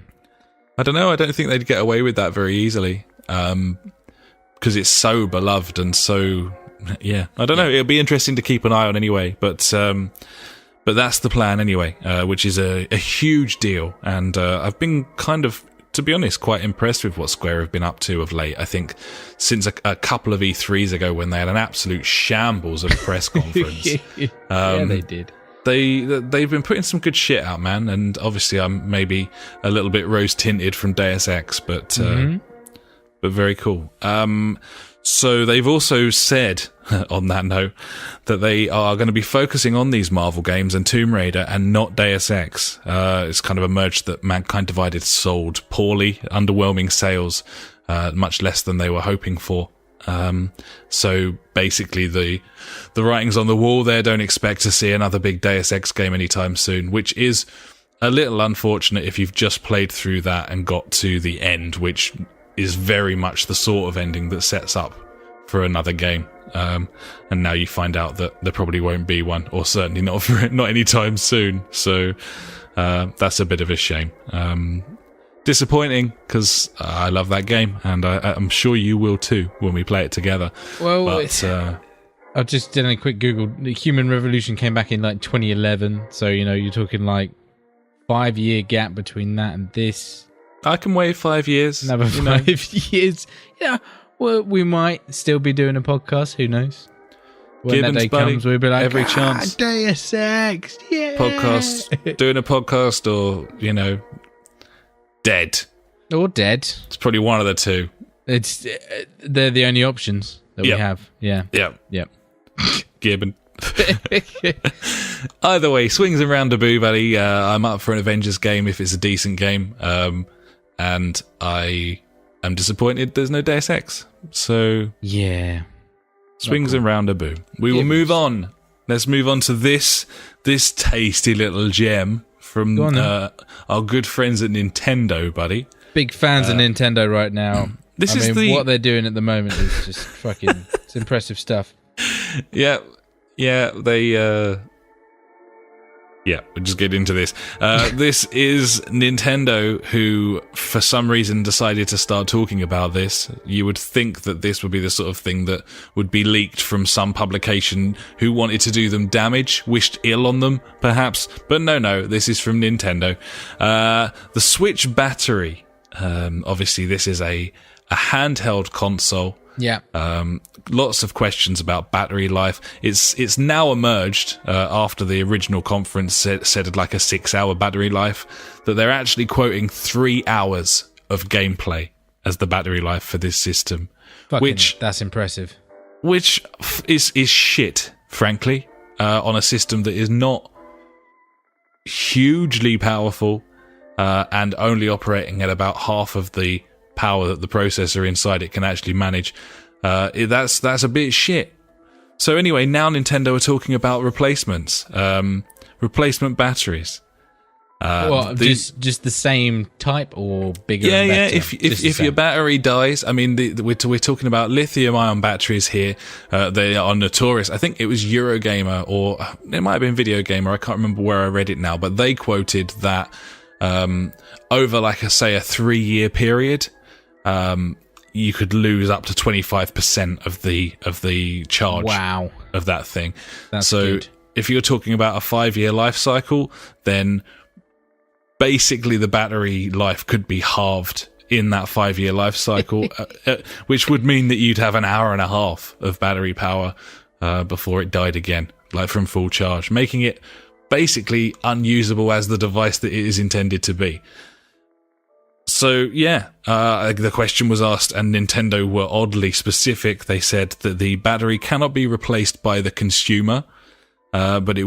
I don't know. I don't think they'd get away with that very easily because it's so beloved and so. Yeah, I don't know. It'll be interesting to keep an eye on anyway. But that's the plan anyway, which is a huge deal. And I've been kind of, to be honest, quite impressed with what Square have been up to of late. I think since a couple of E3s ago when they had an absolute shambles of a press conference. They did. They've been putting some good shit out, man. And obviously I'm maybe a little bit rose-tinted from Deus Ex, but very cool. So they've also said, on that note, that they are going to be focusing on these Marvel games and Tomb Raider and not Deus Ex. It's kind of emerged that Mankind Divided sold poorly, underwhelming sales, much less than they were hoping for. So basically the writing's on the wall there. Don't expect to see another big Deus Ex game anytime soon, which is a little unfortunate if you've just played through that and got to the end, which is very much the sort of ending that sets up for another game. And now you find out that there probably won't be one, or certainly not anytime soon. So that's a bit of a shame. Disappointing, because I love that game, and I'm sure you will too when we play it together. Well, I just did a quick Google. The Human Revolution came back in like 2011, so you're talking like 5-year gap between that and this. I can wait 5 years. Another 5 years. Yeah. Well, we might still be doing a podcast. Who knows? When Gibbons, that day buddy, comes, we'll be like, every chance. Deus Ex, yeah. Podcast, doing a podcast, or dead. Or dead. It's probably one of the two. They're the only options that we have. Yeah. Yep. Gibbon. Either way, swings and roundabout, buddy. I'm up for an Avengers game if it's a decent game. And I am disappointed there's no Deus Ex. So yeah, swings and roundabout. We will move on. Let's move on to this tasty little gem from our good friends at Nintendo, buddy. Big fans of Nintendo right now. What they're doing at the moment is just fucking. It's impressive stuff. Yeah, we'll just get into this. This is Nintendo, who, for some reason, decided to start talking about this. You would think that this would be the sort of thing that would be leaked from some publication who wanted to do them damage, wished ill on them, perhaps. But no, this is from Nintendo. The Switch battery. Obviously, this is a handheld console. Yeah. Lots of questions about battery life. It's now emerged after the original conference said like a 6-hour battery life, that they're actually quoting 3 hours of gameplay as the battery life for this system. That's impressive. Which is shit, frankly, on a system that is not hugely powerful and only operating at about half of the power that the processor inside it can actually manage. That's a bit shit. So anyway, now Nintendo are talking about replacements, replacement batteries. Just the same type or bigger? Yeah, and better? If your battery dies, I mean, we're talking about lithium-ion batteries here. They are notorious. I think it was Eurogamer, or it might have been Video Gamer. I can't remember where I read it now, but they quoted that over, like a 3-year period, you could lose up to 25% of the charge. Wow. Of that thing. That's so good. If you're talking about a 5-year life cycle, then basically the battery life could be halved in that 5-year life cycle, which would mean that you'd have an hour and a half of battery power before it died again, like from full charge, making it basically unusable as the device that it is intended to be. So, the question was asked, and Nintendo were oddly specific. They said that the battery cannot be replaced by the consumer, but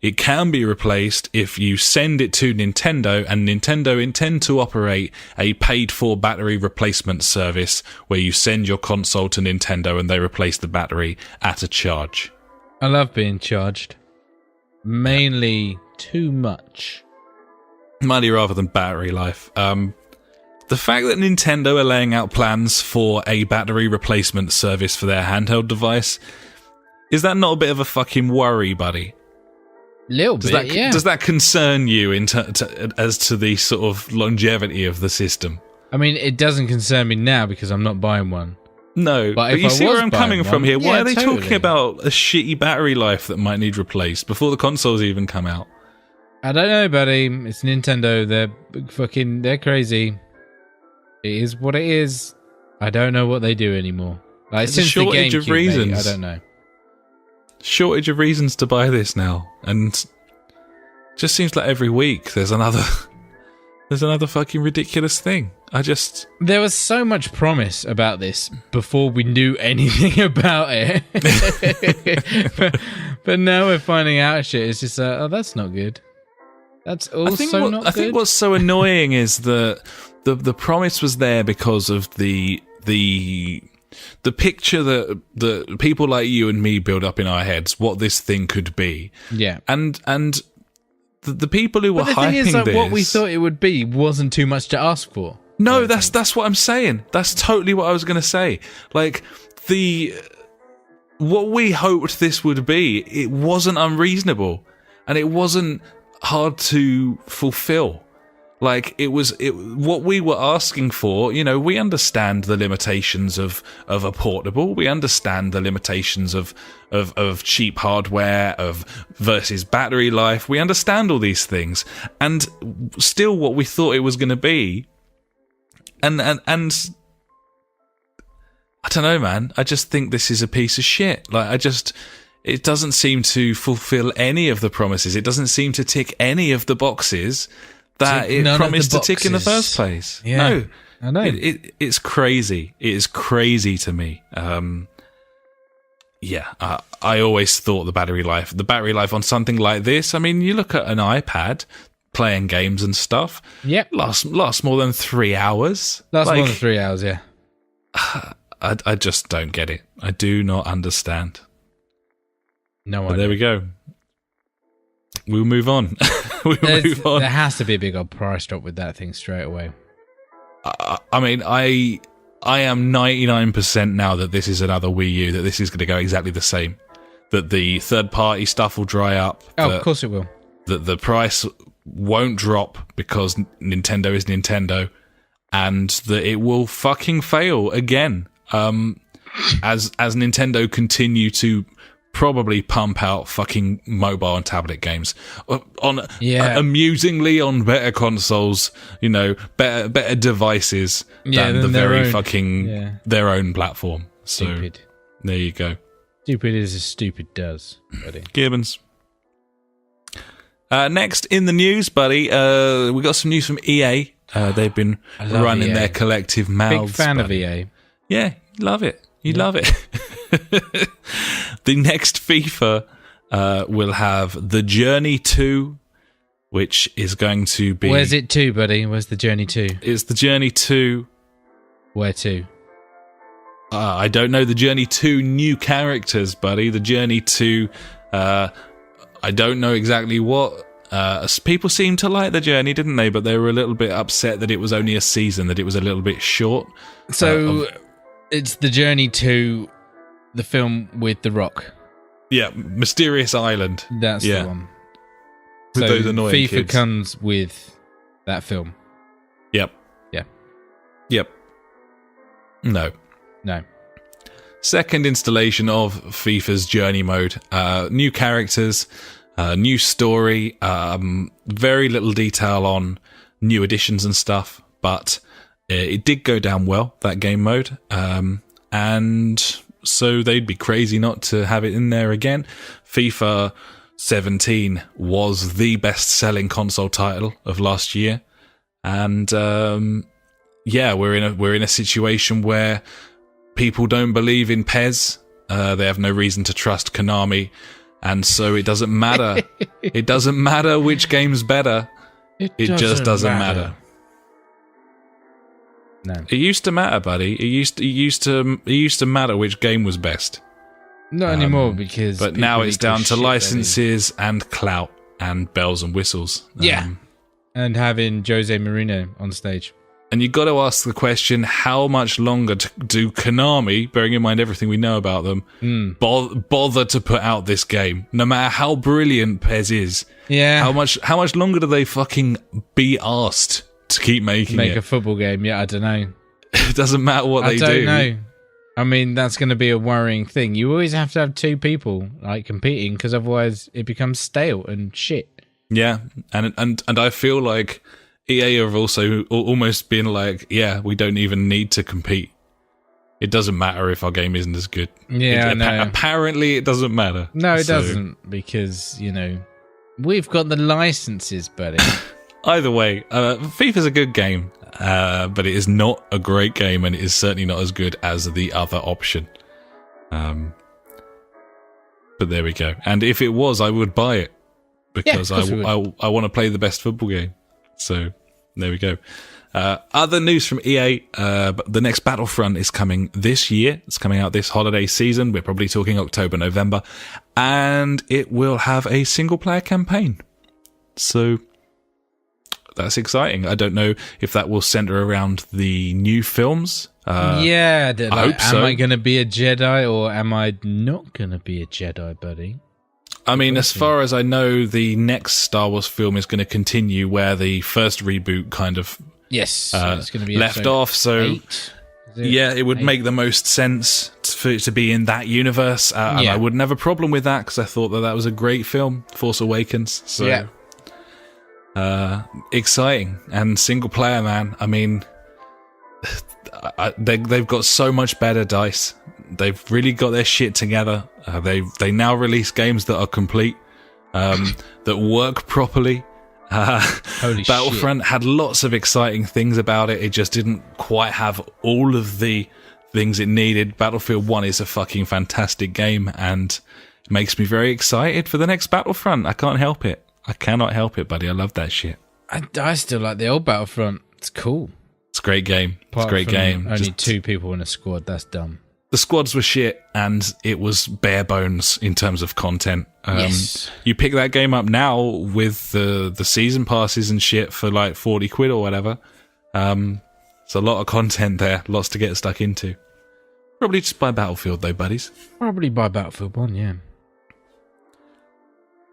it can be replaced if you send it to Nintendo, and Nintendo intend to operate a paid-for battery replacement service where you send your console to Nintendo and they replace the battery at a charge. I love being charged. Mainly too much. Money rather than battery life. The fact that Nintendo are laying out plans for a battery replacement service for their handheld device, is that not a bit of a fucking worry, buddy? Little bit, yeah. Does that concern you as to the sort of longevity of the system? I mean, it doesn't concern me now because I'm not buying one. No, but you see where I'm coming from here. Why are they talking about a shitty battery life that might need replaced before the consoles even come out? I don't know, buddy. It's Nintendo. They're crazy. It is what it is. I don't know what they do anymore. Like, since a shortage of reasons. I don't know. Shortage of reasons to buy this now, and just seems like every week there's another fucking ridiculous thing. There was so much promise about this before we knew anything about it. but now we're finding out shit. It's just that's not good. That's also not good. I think what's so annoying is that the promise was there because of the picture that people like you and me build up in our heads, what this thing could be. Yeah. And the people who were hyping this... But the thing is, like, what we thought it would be wasn't too much to ask for. No, that's what I'm saying. That's totally what I was going to say. Like, what we hoped this would be, it wasn't unreasonable. And it wasn't hard to fulfill. Like, what we were asking for, we understand the limitations of a portable. We understand the limitations of cheap hardware, versus battery life. We understand all these things. And still what we thought it was going to be, and I don't know, man. I just think this is a piece of shit. Like, it doesn't seem to fulfill any of the promises. It doesn't seem to tick any of the boxes that it promised to tick in the first place. Yeah, no, I know. It's crazy. It is crazy to me. I always thought the battery life on something like this. I mean, you look at an iPad playing games and stuff. Yep. Lasts more than 3 hours. More than 3 hours, yeah. I just don't get it. I do not understand. No idea. But there we go. We'll move on. There has to be a big old price drop with that thing straight away. I mean, I am 99% now that this is another Wii U, that this is going to go exactly the same. That the third-party stuff will dry up. Oh, of course it will. That the price won't drop because Nintendo is Nintendo, and that it will fucking fail again. As Nintendo continue to probably pump out fucking mobile and tablet games amusingly on better consoles, better devices than the very fucking their own platform. Stupid. So there you go. Stupid is as stupid does, buddy. Gibbons. Next in the news, buddy, we got some news from EA. They've been running their collective mouths. Big fan of EA. Yeah, love it. You love it. The next FIFA will have The Journey 2, which is going to be... Where's it to, buddy? Where's The Journey 2? It's The Journey 2... Where to? I don't know. The Journey 2 new characters, buddy. The Journey 2... I don't know exactly what... people seemed to like The Journey, didn't they? But they were a little bit upset that it was only a season, that it was a little bit short. So... It's The Journey to the film with The Rock. Yeah, Mysterious Island. That's the one. With so those annoying FIFA kids. comes with that film. Yep. Yeah. Yep. No. Second installation of FIFA's Journey mode. New characters, new story, very little detail on new additions and stuff, but... it did go down well, that game mode, and so they'd be crazy not to have it in there again. FIFA 17 was the best-selling console title of last year, and we're in a situation where people don't believe in PES. They have no reason to trust Konami, and so it doesn't matter. It doesn't matter which game's better. It just doesn't matter. No. It used to matter, buddy. It used to matter which game was best. Not anymore, because... But now it's down to licenses and clout and bells and whistles. And having Jose Mourinho on stage. And you got to ask the question, how much longer do Konami, bearing in mind everything we know about them, bother to put out this game? No matter how brilliant PES is. Yeah. How much longer do they fucking be asked to keep making a football game? Yeah, I don't know. It doesn't matter what they do. I don't know. I mean, that's going to be a worrying thing. You always have to have two people competing, because otherwise it becomes stale and shit. Yeah, and I feel like EA have also almost been like, yeah, we don't even need to compete. It doesn't matter if our game isn't as good. Yeah, apparently it doesn't matter. No, it doesn't, because we've got the licenses, buddy. Either way, FIFA's a good game, but it is not a great game, and it is certainly not as good as the other option. But there we go. And if it was, I would buy it, because I want to play the best football game. So there we go. Other news from EA, the next Battlefront is coming this year. It's coming out this holiday season. We're probably talking October, November. And it will have a single-player campaign. So... that's exciting. I don't know if that will center around the new films. I hope so. Am I going to be a Jedi, or am I not going to be a Jedi, buddy? I mean, as far as I know, the next Star Wars film is going to continue where the first reboot kind of it's going to be left off. So 8? It would make the most sense for it to be in that universe. And I wouldn't have a problem with that, because I thought that was a great film, Force Awakens. So exciting. And single player, man. I mean, they've got so much better dice They've really got their shit together. They now release games that are complete, that work properly. Holy Battlefront had lots of exciting things about it. It just didn't quite have all of the things it needed. Battlefield 1 is a fucking fantastic game, and it makes me very excited for the next Battlefront. I can't help it. I cannot help it, buddy. I love that shit. I still like the old Battlefront. It's cool. It's a great game. Apart it's a great from game. Only 2 people in a squad. That's dumb. The squads were shit, and it was bare bones in terms of content. Yes. You pick that game up now with the season passes and shit for like 40 quid or whatever. It's a lot of content there. Lots to get stuck into. Probably just buy Battlefield though, buddies. Probably buy Battlefield 1, yeah.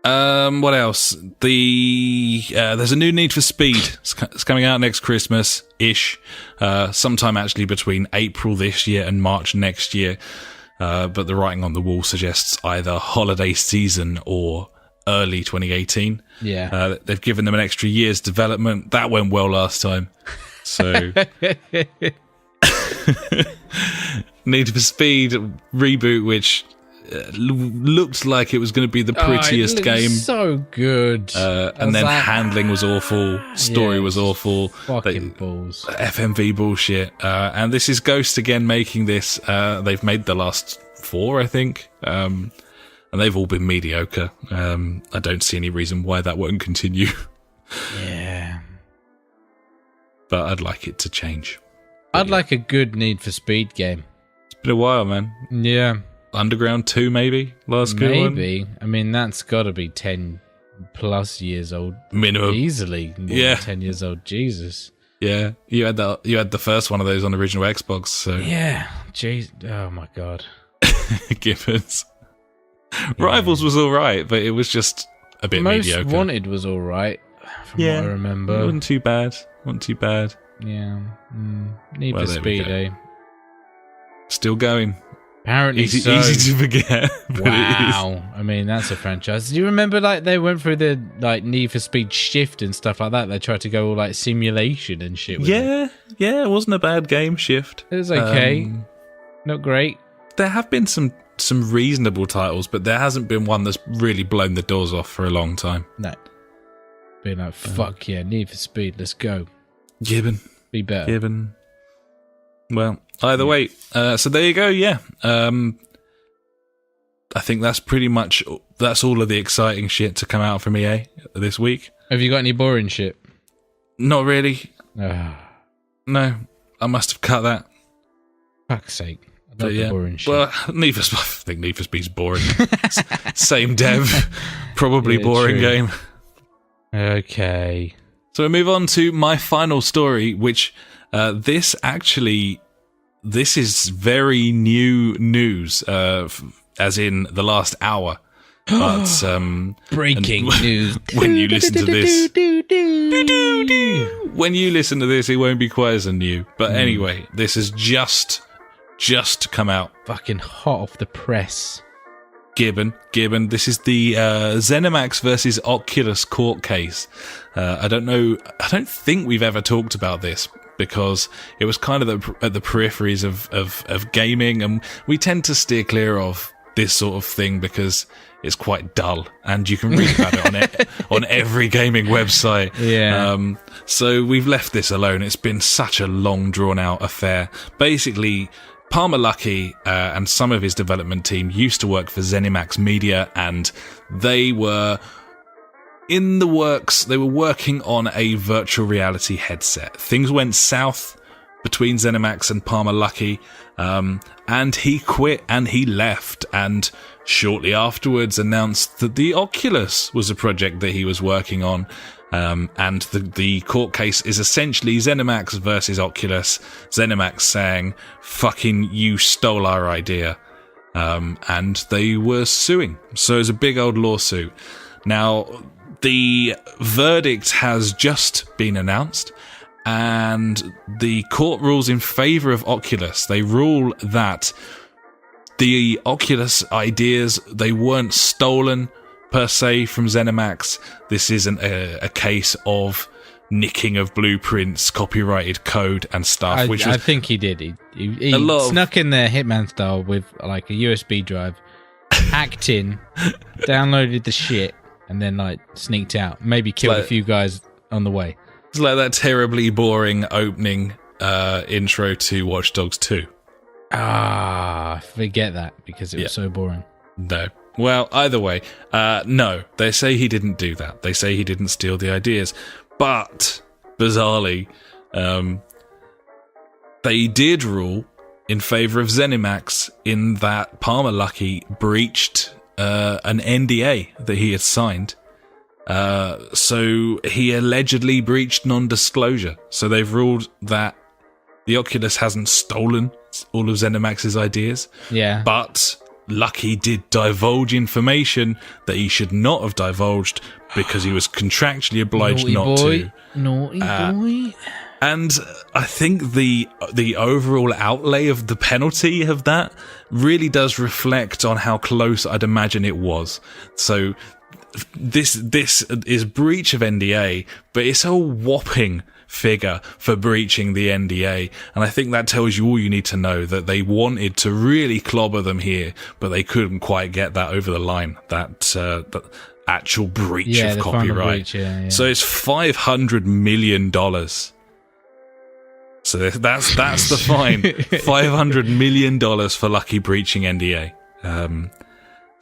What else? There's a new Need for Speed. It's coming out next Christmas-ish. Sometime actually between April this year and March next year. But the writing on the wall suggests either holiday season or early 2018. Yeah. They've given them an extra year's development. That went well last time. So Need for Speed reboot, which looked like it was going to be the prettiest game. So good. And then handling was awful. Story was awful. Fucking balls. FMV bullshit. And this is Ghost again making this. They've made the last 4, I think. And they've all been mediocre. I don't see any reason why that won't continue. Yeah. But I'd like it to change. I'd like a good Need for Speed game. It's been a while, man. Yeah. Underground 2, maybe? Last good one? Maybe. I mean, that's got to be 10 plus years old. Minimum. Easily. More than 10 years old. Jesus. Yeah. You had the first one of those on the original Xbox, so... Yeah. Jeez. Oh, my God. Gibbons. Rivals was alright, but it was just a bit mediocre. Most Wanted was alright, from what I remember. It wasn't too bad. Yeah. Need for Speed, eh? Still going. Apparently easy to forget. Wow. I mean, that's a franchise. Do you remember, like, they went through the, like, Need for Speed Shift and stuff like that? They tried to go all, like, simulation and shit with it. Yeah, it wasn't a bad game, Shift. It was okay. Not great. There have been some reasonable titles, but there hasn't been one that's really blown the doors off for a long time. No. Being like, fuck yeah, Need for Speed, let's go. Gibbon. Be better. Gibbon. Well, either way. So there you go, yeah. I think that's all of the exciting shit to come out from EA this week. Have you got any boring shit? Not really. No, I must have cut that. Fuck's sake. I love the boring shit. Well, I think Need for Speed's boring. Same dev. Probably boring true. game. Okay. So we move on to my final story, which this is very new news, as in the last hour. But breaking news. When you listen to this, it won't be quite as new. But anyway, this has just come out. Fucking hot off the press. Gibbon. This is the ZeniMax versus Oculus court case. I don't think we've ever talked about this because it was kind of at the peripheries of gaming, and we tend to steer clear of this sort of thing because it's quite dull, and you can read about it on every gaming website. Yeah. So we've left this alone. It's been such a long, drawn-out affair. Basically, Palmer Luckey and some of his development team used to work for ZeniMax Media, and they were in the works. They were working on a virtual reality headset. Things went south between ZeniMax and Palmer Luckey, and he quit and he left, and shortly afterwards announced that the Oculus was a project that he was working on. And the court case is essentially ZeniMax versus Oculus. ZeniMax saying, fucking you stole our idea. And they were suing. So it's a big old lawsuit. Now, the verdict has just been announced, and the court rules in favour of Oculus. They rule that the Oculus ideas, they weren't stolen per se from ZeniMax. This isn't a case of nicking of blueprints, copyrighted code and stuff. I think he did. He snuck in there Hitman style with like a USB drive, hacked in, downloaded the shit, and then like sneaked out. Maybe killed a few guys on the way. It's like that terribly boring opening intro to Watch Dogs 2. Forget that because it was so boring. No. Well, either way, no. They say he didn't do that. They say he didn't steal the ideas. But, bizarrely, they did rule in favour of ZeniMax in that Palmer Luckey breached an NDA that he had signed. So he allegedly breached non-disclosure. So they've ruled that the Oculus hasn't stolen all of ZeniMax's ideas. Yeah. But Luckey did divulge information that he should not have divulged because he was contractually obliged Naughty boy. And I think the overall outlay of the penalty of that really does reflect on how close I'd imagine it was. So this is breach of NDA, but it's a whopping figure for breaching the NDA, and I think that tells you all you need to know, that they wanted to really clobber them here, but they couldn't quite get that over the line, that actual breach of copyright. Breach, So it's $500 million. So that's the fine. $500 million for Luckey breaching NDA.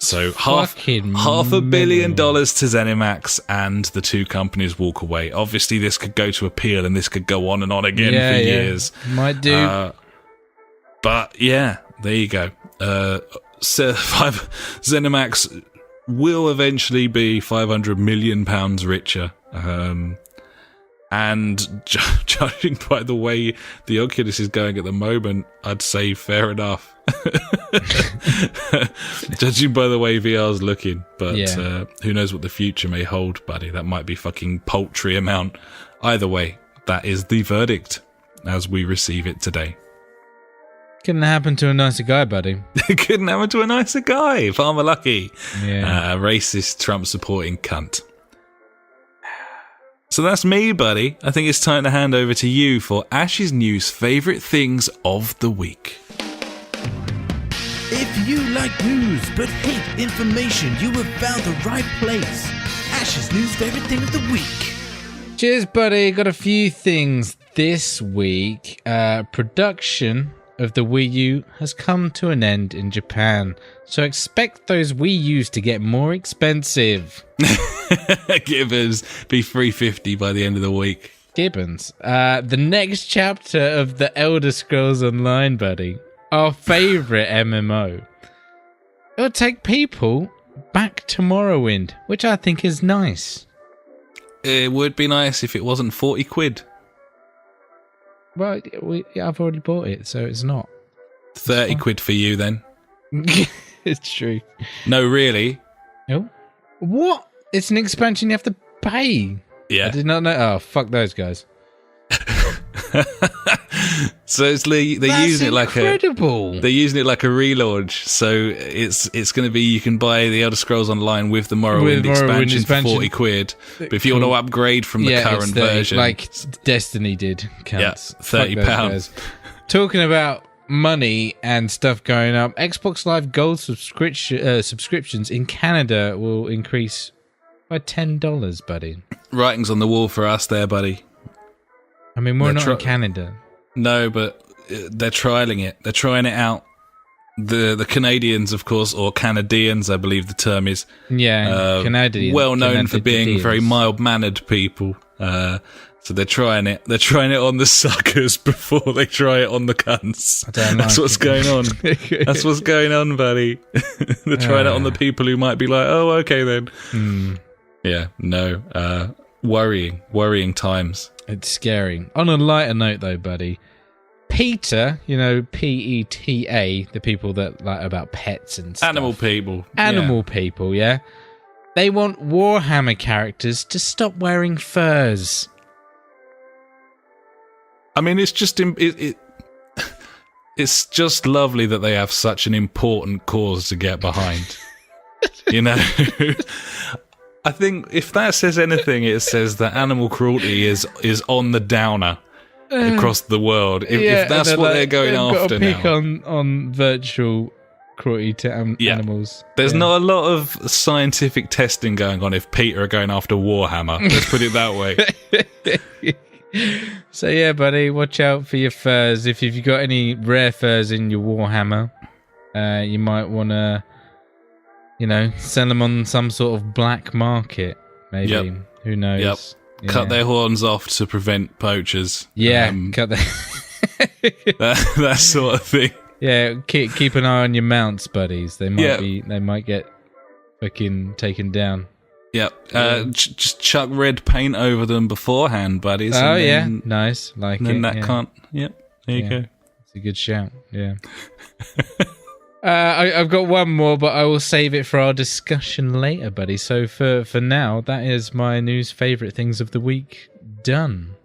So half $1 billion to ZeniMax, and the two companies walk away. Obviously, this could go to appeal, and this could go on and on again for years. Might do. But yeah, there you go. ZeniMax will eventually be £500 million richer. And judging by the way the Oculus is going at the moment, I'd say fair enough. Judging by the way VR's looking, but who knows what the future may hold, buddy. That might be fucking paltry amount. Either way, that is the verdict as we receive it today. Couldn't happen to a nicer guy, buddy. Couldn't happen to a nicer guy. Palmer Luckey. Yeah. Racist, Trump-supporting cunt. So that's me, buddy. I think it's time to hand over to you for Ash's News favourite things of the week. If you like news but hate information, you have found the right place. Ash's News favourite thing of the week. Cheers, buddy. Got a few things this week. Production of the Wii U has come to an end in Japan, so expect those Wii U's to get more expensive. Gibbons, be $350 by the end of the week. Gibbons. The next chapter of the Elder Scrolls Online, buddy. Our favourite MMO. It'll take people back to Morrowind, which I think is nice. It would be nice if it wasn't 40 quid. Well, I've already bought it, so it's not. 30 quid for you, then. It's true. No, really? Oh. What? It's an expansion you have to pay. Yeah. I did not know. Oh, fuck those guys. So it's they're using it like incredible. They're using it like a relaunch. So it's going to be, you can buy the Elder Scrolls Online with the Morrowind expansion for 40 quid. But if you want to upgrade from the current version, like Destiny did, cunts. £30. Talking about money and stuff going up, Xbox Live Gold subscriptions in Canada will increase by $10, buddy. Writing's on the wall for us there, buddy. I mean, we're not in Canada. No, but they're trialing it. They're trying it out. The Canadians, of course, or Canadians, I believe the term is. Yeah, Canadians. Well known for being very mild-mannered people. So they're trying it. They're trying it on the suckers before they try it on the cunts. That's what's going on. That's what's going on, buddy. They're trying it on the people who might be like, oh, okay then. Yeah, no. Worrying times. It's scary. On a lighter note, though, buddy, PETA, you know, PETA, the people that like about pets and stuff. Animal people. People, yeah. They want Warhammer characters to stop wearing furs. I mean, it's just it's just lovely that they have such an important cause to get behind. You know, I think if that says anything, it says that animal cruelty is on the downer across the world. If that's what they're going after got a pick now. on virtual cruelty to animals. There's not a lot of scientific testing going on if PETA are going after Warhammer. Let's put it that way. So yeah, buddy, watch out for your furs. If you've got any rare furs in your Warhammer, you might want to, sell them on some sort of black market. Maybe. Yep. Who knows? Yep. Yeah. Cut their horns off to prevent poachers. Yeah, cut their... that sort of thing. Yeah, keep an eye on your mounts, buddies. They might get fucking taken down. Yep. Just chuck red paint over them beforehand, buddies. Oh yeah, nice. Like then it. that can't. Yep. There you go. It's a good shout. Yeah. I've got one more, but I will save it for our discussion later, buddy. So for now, that is my news favourite things of the week done.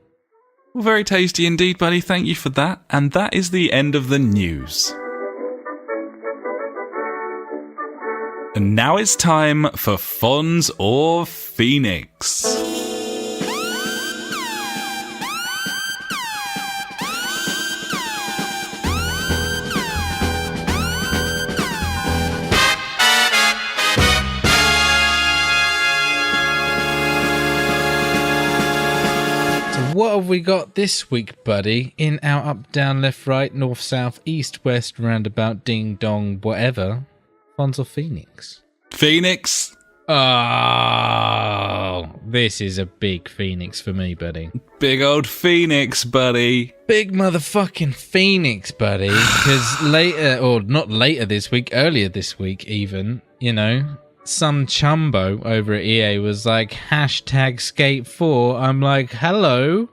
Well, very tasty indeed, buddy. Thank you for that. And that is the end of the news. And now it's time for Fonz or Phoenix. What have we got this week, buddy? In, out, up, down, left, right, north, south, east, west, roundabout, ding, dong, whatever. Fonz or Phoenix? Phoenix. Oh, this is a big Phoenix for me, buddy. Big old Phoenix, buddy. Big motherfucking Phoenix, buddy. Because earlier this week even, some chumbo over at EA was like, #Skate4. I'm like, hello.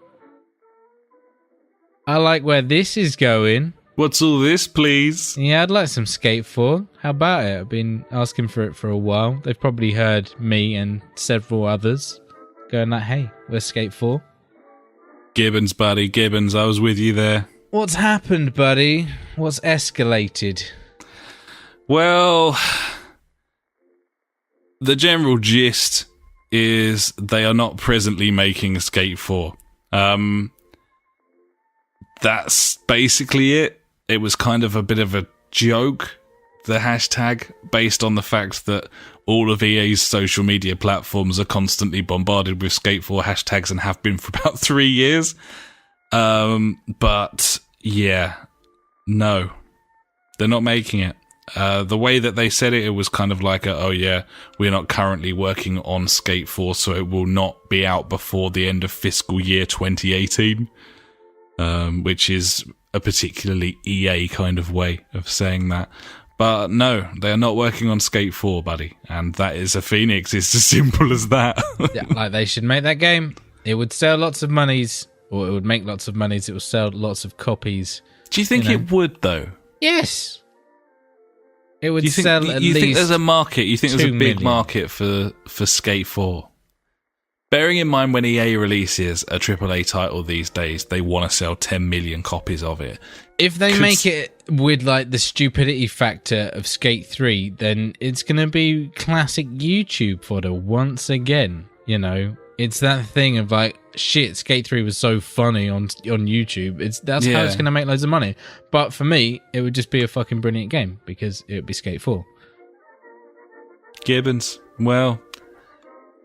I like where this is going. What's all this, please? Yeah, I'd like some Skate 4. How about it? I've been asking for it for a while. They've probably heard me and several others going like, hey, where's Skate 4? Gibbons, buddy. Gibbons, I was with you there. What's happened, buddy? What's escalated? Well, the general gist is they are not presently making Skate 4. That's basically it. It was kind of a bit of a joke, the hashtag, based on the fact that all of EA's social media platforms are constantly bombarded with Skate 4 hashtags and have been for about 3 years. But yeah, no, they're not making it. The way that they said it, it was kind of like we're not currently working on Skate 4, so it will not be out before the end of fiscal year 2018, which is a particularly EA kind of way of saying that. But no, they're not working on Skate 4, buddy. And that is a Phoenix. It's as simple as that. Yeah, like they should make that game. It would sell lots of monies, or it would make lots of monies. It would sell lots of copies. Do you think it would, though? Yes. It would sell at least. You think there's a market? You think there's a big 2 million. market for Skate 4? Bearing in mind when EA releases a AAA title these days, they want to sell 10 million copies of it. If they make it with like the stupidity factor of Skate 3, then it's going to be classic YouTube fodder once again. It's that thing of like, shit, Skate 3 was so funny on YouTube. That's how it's going to make loads of money. But for me, it would just be a fucking brilliant game because it would be Skate 4. Gibbons, well,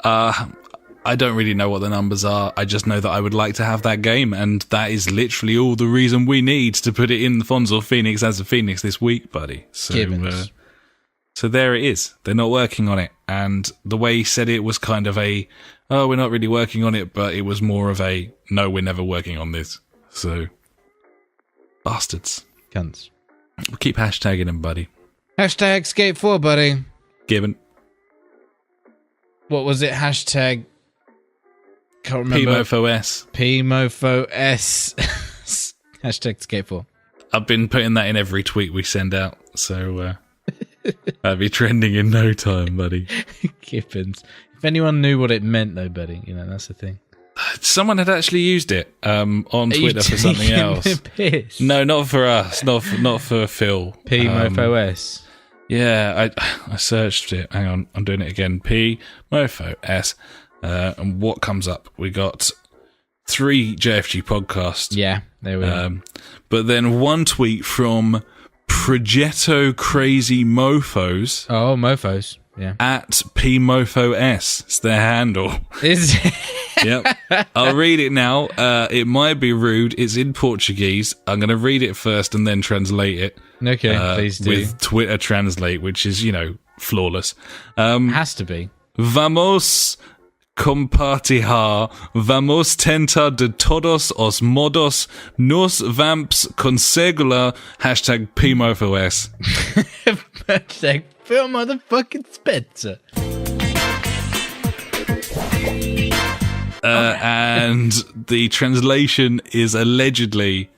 I don't really know what the numbers are. I just know that I would like to have that game, and that is literally all the reason we need to put it in the Fonz or Phoenix as a Phoenix this week, buddy. So, so there it is. They're not working on it, and the way he said it was kind of we're not really working on it, but it was more of no, we're never working on this. So, bastards. Cunts. We'll keep hashtagging them, buddy. #Skate4, buddy. Gibbon. What was it? Can't remember. PMOFOS. PMOFOS. #Skate4. I've been putting that in every tweet we send out, so that'd be trending in no time, buddy. Gibbons. If anyone knew what it meant, though, buddy, that's the thing. Someone had actually used it on Twitter for something else. Piss? No, not for us. Not for Phil. PMOFOS. Yeah, I searched it. Hang on, I'm doing it again. P Mofo S, and what comes up? We got 3 JFG podcasts. Yeah, there we are. But then one tweet from Progetto Crazy Mofos. Oh, Mofos. Yeah. At PMofoS. It's their handle. Is Yep. I'll read it now. It might be rude. It's in Portuguese. I'm going to read it first and then translate it. Okay, please do. With Twitter Translate, which is, flawless. Has to be. Vamos compartilhar, vamos tentar de todos os modos, nos vamps conseguir #PMofoS. Hashtag Phil motherfucking Spencer. And the translation is allegedly,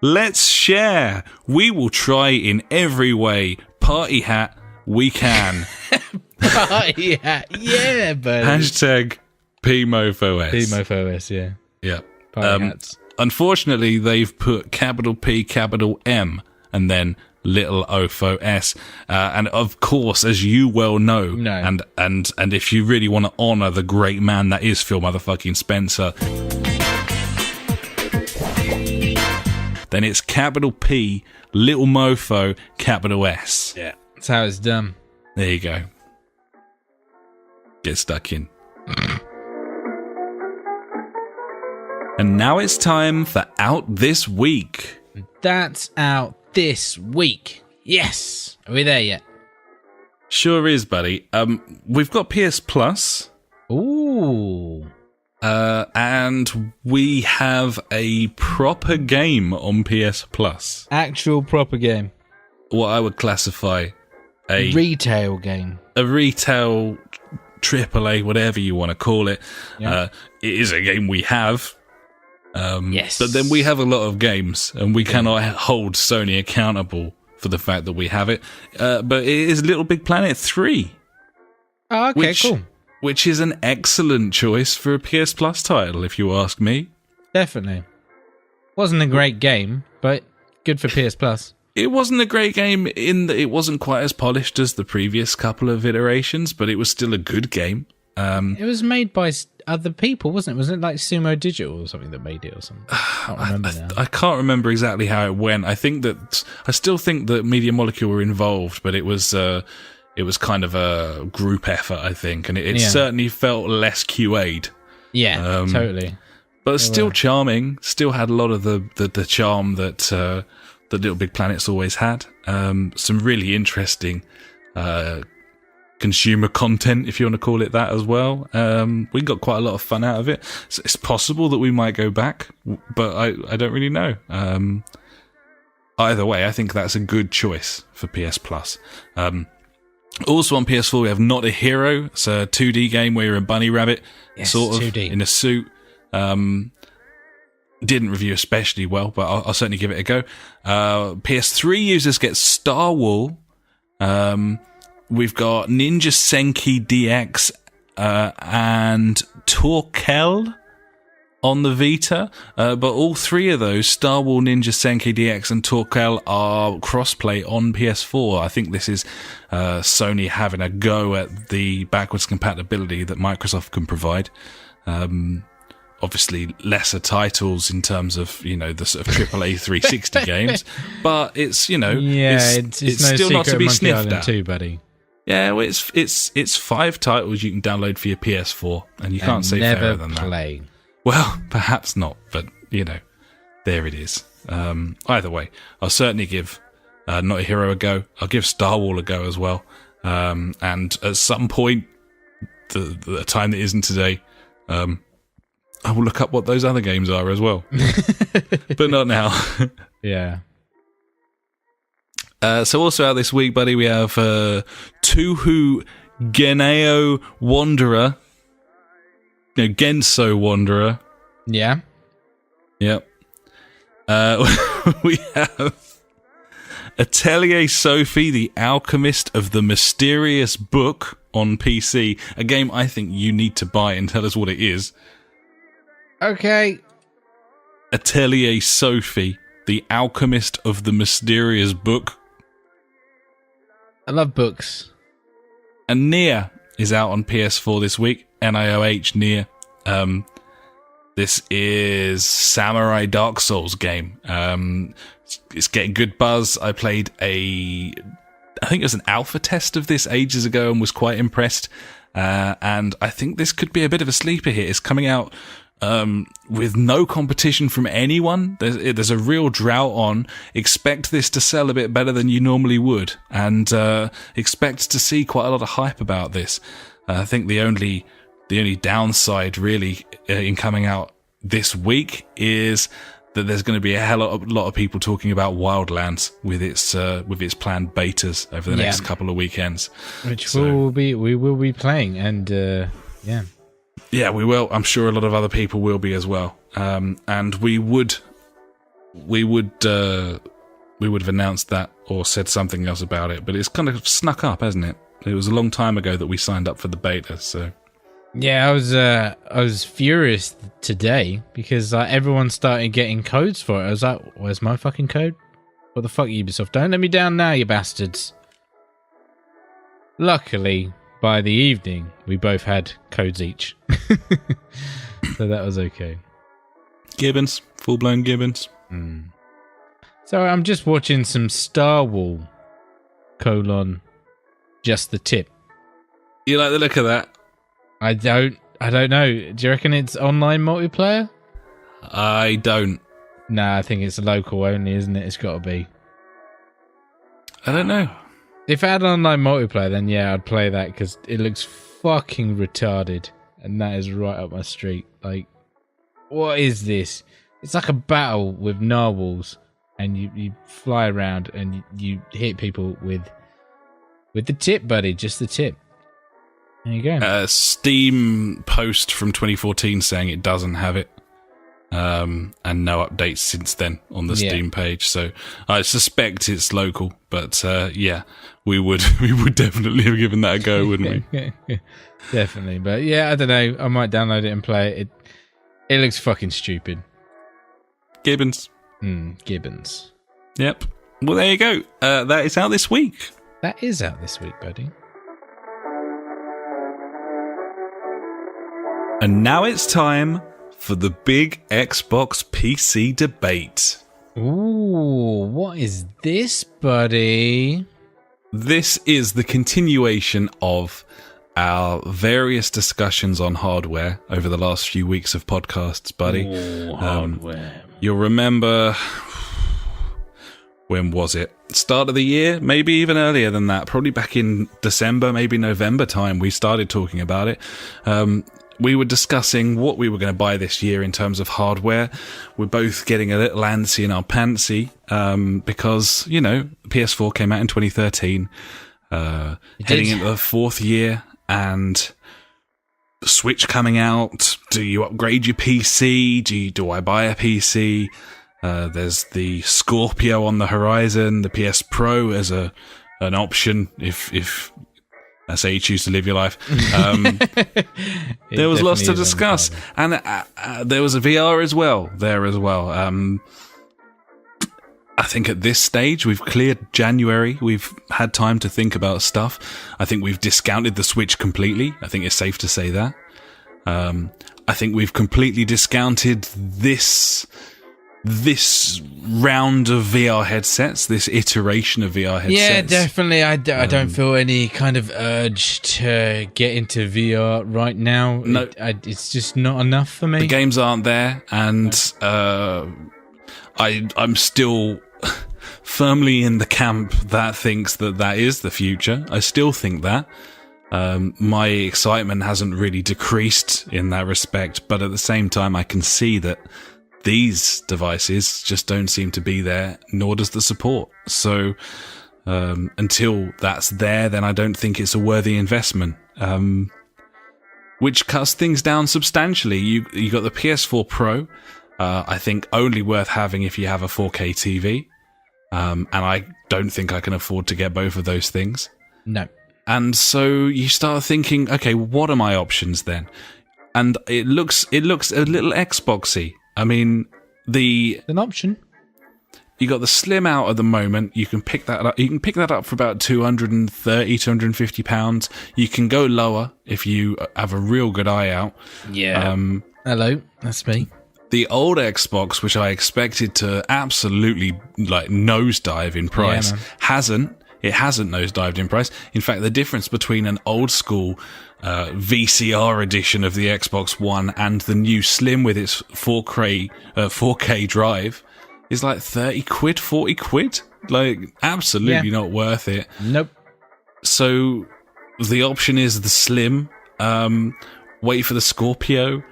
let's share. We will try in every way. Party hat, we can. Party hat. Yeah, buddy. #PMofoS. PMofoS, yeah. Yeah. Party hats. Unfortunately, they've put capital P, capital M, and then little ofo S. And of course, as you well know, and if you really want to honour the great man that is Phil motherfucking Spencer, then it's capital P, little mofo, capital S. Yeah. That's how it's done. There you go. Get stuck in. And now it's time for Out This Week. That's out this week. Yes. Are we there yet? Sure is, buddy. We've got PS Plus. Ooh. And we have a proper game on PS Plus. Actual proper game. What I would classify a retail game. A retail AAA, whatever you want to call it. Yeah. It is a game we have. Yes. But then we have a lot of games, and we cannot hold Sony accountable for the fact that we have it. But it is Little Big Planet 3. Oh, okay, cool. Which is an excellent choice for a PS Plus title, if you ask me. Definitely. Wasn't a great game, but good for PS Plus. It wasn't a great game in that it wasn't quite as polished as the previous couple of iterations, but it was still a good game. It was made by other people, wasn't it? Wasn't it like Sumo Digital or something that made it or something? I can't remember now. I can't remember exactly how it went. I still think that Media Molecule were involved, but it was kind of a group effort, I think, and it certainly felt less QA'd. Yeah, totally. But still charming. Still had a lot of the charm that Little Big Planet's always had. Some really interesting consumer content, if you want to call it that, as well. We got quite a lot of fun out of it. So it's possible that we might go back, but I don't really know. Either way, I think that's a good choice for PS Plus. Also on PS4, we have Not a Hero. It's a 2D game where you're a bunny rabbit, sort of 2D. In a suit. Didn't review especially well, but I'll certainly give it a go. PS3 users get Star Wars. We've got Ninja Senki DX and Torkel on the Vita, but all 3 of those, Star Wars, Ninja Senki DX and Torkel, are crossplay on PS4. I think this is Sony having a go at the backwards compatibility that Microsoft can provide. Obviously, lesser titles in terms of, the sort of AAA 360 games, but it's, it's no still not to be Monkey sniffed Island at. too, buddy. Yeah, well, it's 5 titles you can download for your PS4, and you can't say fairer than that. Well, perhaps not, but, there it is. Either way, I'll certainly give Not a Hero a go. I'll give Star Wars a go as well. And at some point, the time that isn't today, I will look up what those other games are as well. But not now. Yeah. So also out this week, buddy, we have Tuhu Geneo Wanderer. Genso Wanderer. Yeah. Yep. We have Atelier Sophie, the Alchemist of the Mysterious Book on PC. A game I think you need to buy and tell us what it is. Okay. Atelier Sophie, the Alchemist of the Mysterious Book. I love books. And Nier is out on PS4 this week. NIOH, Nier. This is Samurai Dark Souls game. It's getting good buzz. I played I think it was an alpha test of this ages ago and was quite impressed. And I think this could be a bit of a sleeper hit. It's coming out with no competition from anyone. There's a real drought on. Expect this to sell a bit better than you normally would, and expect to see quite a lot of hype about this. I think the only downside really in coming out this week is that there's going to be a hell of a lot of people talking about Wildlands with its planned betas over the next couple of weekends, which we will be playing, and yeah, we will. I'm sure a lot of other people will be as well. And we would have announced that or said something else about it, but it's kind of snuck up, hasn't it? It was a long time ago that we signed up for the beta, so. Yeah, I was furious today because everyone started getting codes for it. I was like, "Where's my fucking code? What the fuck, Ubisoft? Don't let me down now, you bastards!" Luckily, by the evening, we both had codes each, so that was okay. Gibbons, full-blown Gibbons. So I'm just watching some Star Wars : Just the Tip. You like the look of that? I don't know. Do you reckon it's online multiplayer? I don't. Nah, I think it's local only, isn't it? It's got to be. I don't know. If I had online multiplayer, then yeah, I'd play that because it looks fucking retarded, and that is right up my street. Like, what is this? It's like a battle with narwhals, and you fly around and you hit people with the tip, buddy. Just the tip. There you go. Steam post from 2014 saying it doesn't have it, and no updates since then on the Steam page. So I suspect it's local, but yeah, we would definitely have given that a go, wouldn't we? Definitely, but yeah, I don't know. I might download it and play it. It looks fucking stupid. Gibbons. Gibbons. Yep. Well, there you go. That is out this week. That is out this week, buddy. And now it's time for the big Xbox PC debate. Ooh, what is this, buddy? This is the continuation of our various discussions on hardware over the last few weeks of podcasts, buddy. Ooh, hardware. You'll remember... When was it? Start of the year? Maybe even earlier than that. Probably back in December, maybe November time, we started talking about it. We were discussing what we were going to buy this year in terms of hardware. We're both getting a little antsy in our pantsy, because, you know, PS4 came out in 2013, heading into the fourth year, and the Switch coming out. Do you upgrade your PC? Do I buy a PC? There's the Scorpio on the horizon, the PS Pro as an option if I say you choose to live your life. There was lots to discuss, and there was a VR as well. I think at this stage we've cleared January. We've had time to think about stuff. I think we've discounted the Switch completely. I think it's safe to say that. I think we've completely discounted this round of VR headsets, this iteration of VR headsets. Yeah, definitely. I don't feel any kind of urge to get into VR right now. No. It's just not enough for me. The games aren't there, and I'm still firmly in the camp that thinks that is the future. I still think that. My excitement hasn't really decreased in that respect, but at the same time I can see that these devices just don't seem to be there, nor does the support. So until that's there, then I don't think it's a worthy investment, which cuts things down substantially. You got the PS4 Pro, I think only worth having if you have a 4K TV, and I don't think I can afford to get both of those things. No. And so you start thinking, okay, what are my options then? And it looks a little Xboxy. I mean, an option. You got the Slim out at the moment. You can pick that up. You can pick that up for about £250. You can go lower if you have a real good eye out. Yeah. Hello, that's me. The old Xbox, which I expected to absolutely nosedive in price, hasn't. It hasn't nosedived in price. In fact, the difference between an old school VCR edition of the Xbox One and the new Slim with its 4K drive is like 30 quid, 40 quid. Like, absolutely not worth it. Nope. So the option is the Slim, wait for the Scorpio,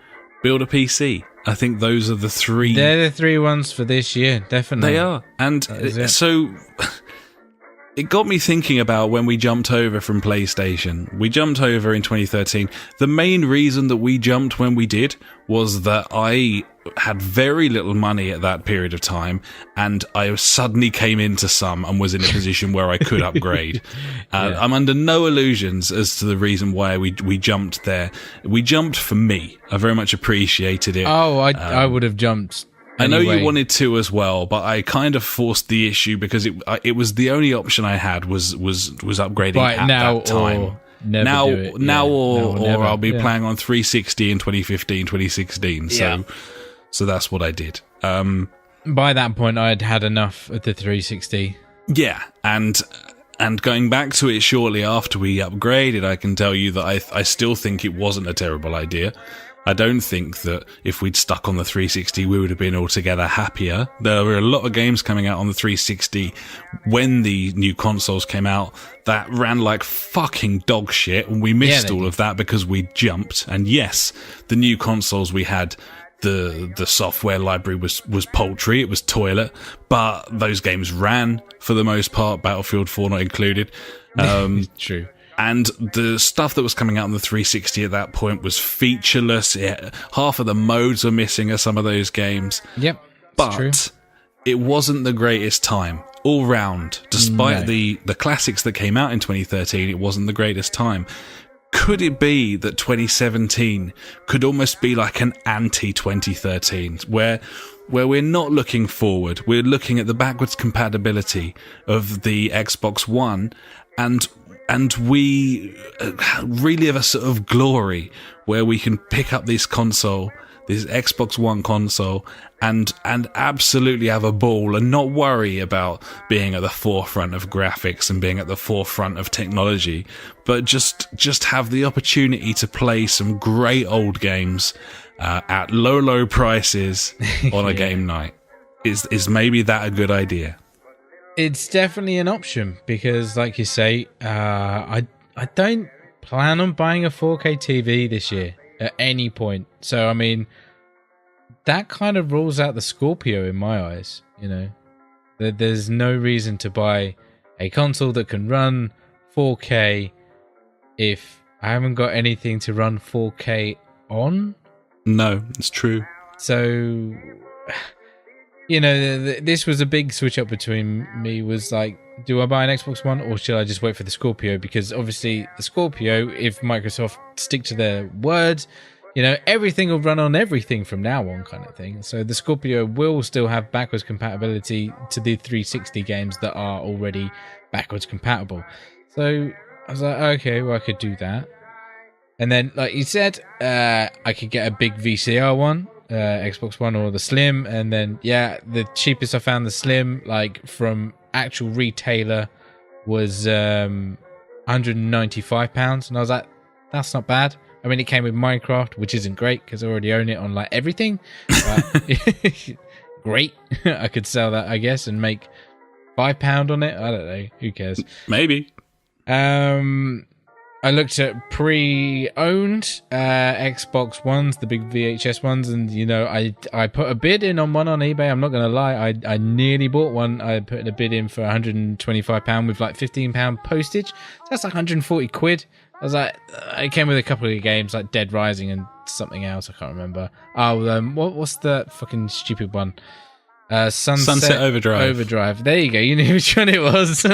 build a PC. I think those are the three. They're the three ones for this year, definitely. They are. And so it got me thinking about when we jumped over from PlayStation. We jumped over in 2013. The main reason that we jumped when we did was that I had very little money at that period of time, and I suddenly came into some and was in a position where I could upgrade. I'm under no illusions as to the reason why we jumped there. We jumped for me. I very much appreciated it. Oh, I would have jumped anyway. I know you wanted to as well, but I kind of forced the issue because it was the only option I had was upgrading at that time. Now I'll be playing on 360 in 2015, 2016. So that's what I did. By that point, I had enough of the 360. Yeah, and going back to it shortly after we upgraded, I can tell you that I still think it wasn't a terrible idea. I don't think that if we'd stuck on the 360, we would have been altogether happier. There were a lot of games coming out on the 360 when the new consoles came out that ran like fucking dog shit, and we missed all of that because we jumped. And yes, the new consoles we had, the software library was paltry, it was toilet, but those games ran for the most part, Battlefield 4 not included. True. And the stuff that was coming out on the 360 at that point was featureless. Half of the modes were missing of some of those games. Yep, but true. It wasn't the greatest time all round. Despite the classics that came out in 2013, it wasn't the greatest time. Could it be that 2017 could almost be like an anti-2013, where we're not looking forward, we're looking at the backwards compatibility of the Xbox One, and we relive a sort of glory where we can pick up this console, this Xbox One console, and absolutely have a ball and not worry about being at the forefront of graphics and being at the forefront of technology, but just have the opportunity to play some great old games at low prices on a game night. Is maybe that a good idea? It's definitely an option because, like you say, I don't plan on buying a 4K TV this year at any point. So, I mean, that kind of rules out the Scorpio in my eyes, you know. There's no reason to buy a console that can run 4K if I haven't got anything to run 4K on. No, it's true. So, you know, this was a big switch up between me, was like, do I buy an Xbox One or should I just wait for the Scorpio? Because obviously the Scorpio, if Microsoft stick to their word, you know, everything will run on everything from now on, kind of thing. So the Scorpio will still have backwards compatibility to the 360 games that are already backwards compatible. So I was like, okay, well, I could do that. And then, like you said, I could get a big VCR one, Xbox One or the Slim. And then, yeah, the cheapest I found the Slim, like from actual retailer, was £195. And I was like, that's not bad. I mean, it came with Minecraft, which isn't great because I already own it on like everything. Great. I could sell that, I guess, and make £5 on it. I don't know. Who cares? Maybe. I looked at pre-owned Xbox Ones, the big VHS ones, and, you know, I put a bid in on one on eBay. I'm not going to lie. I nearly bought one. I put a bid in for £125 with like £15 postage. That's like 140 quid. I was like, it came with a couple of games like Dead Rising and something else. I can't remember. Oh, what's the fucking stupid one? Sunset Overdrive. There you go. You knew which one it was.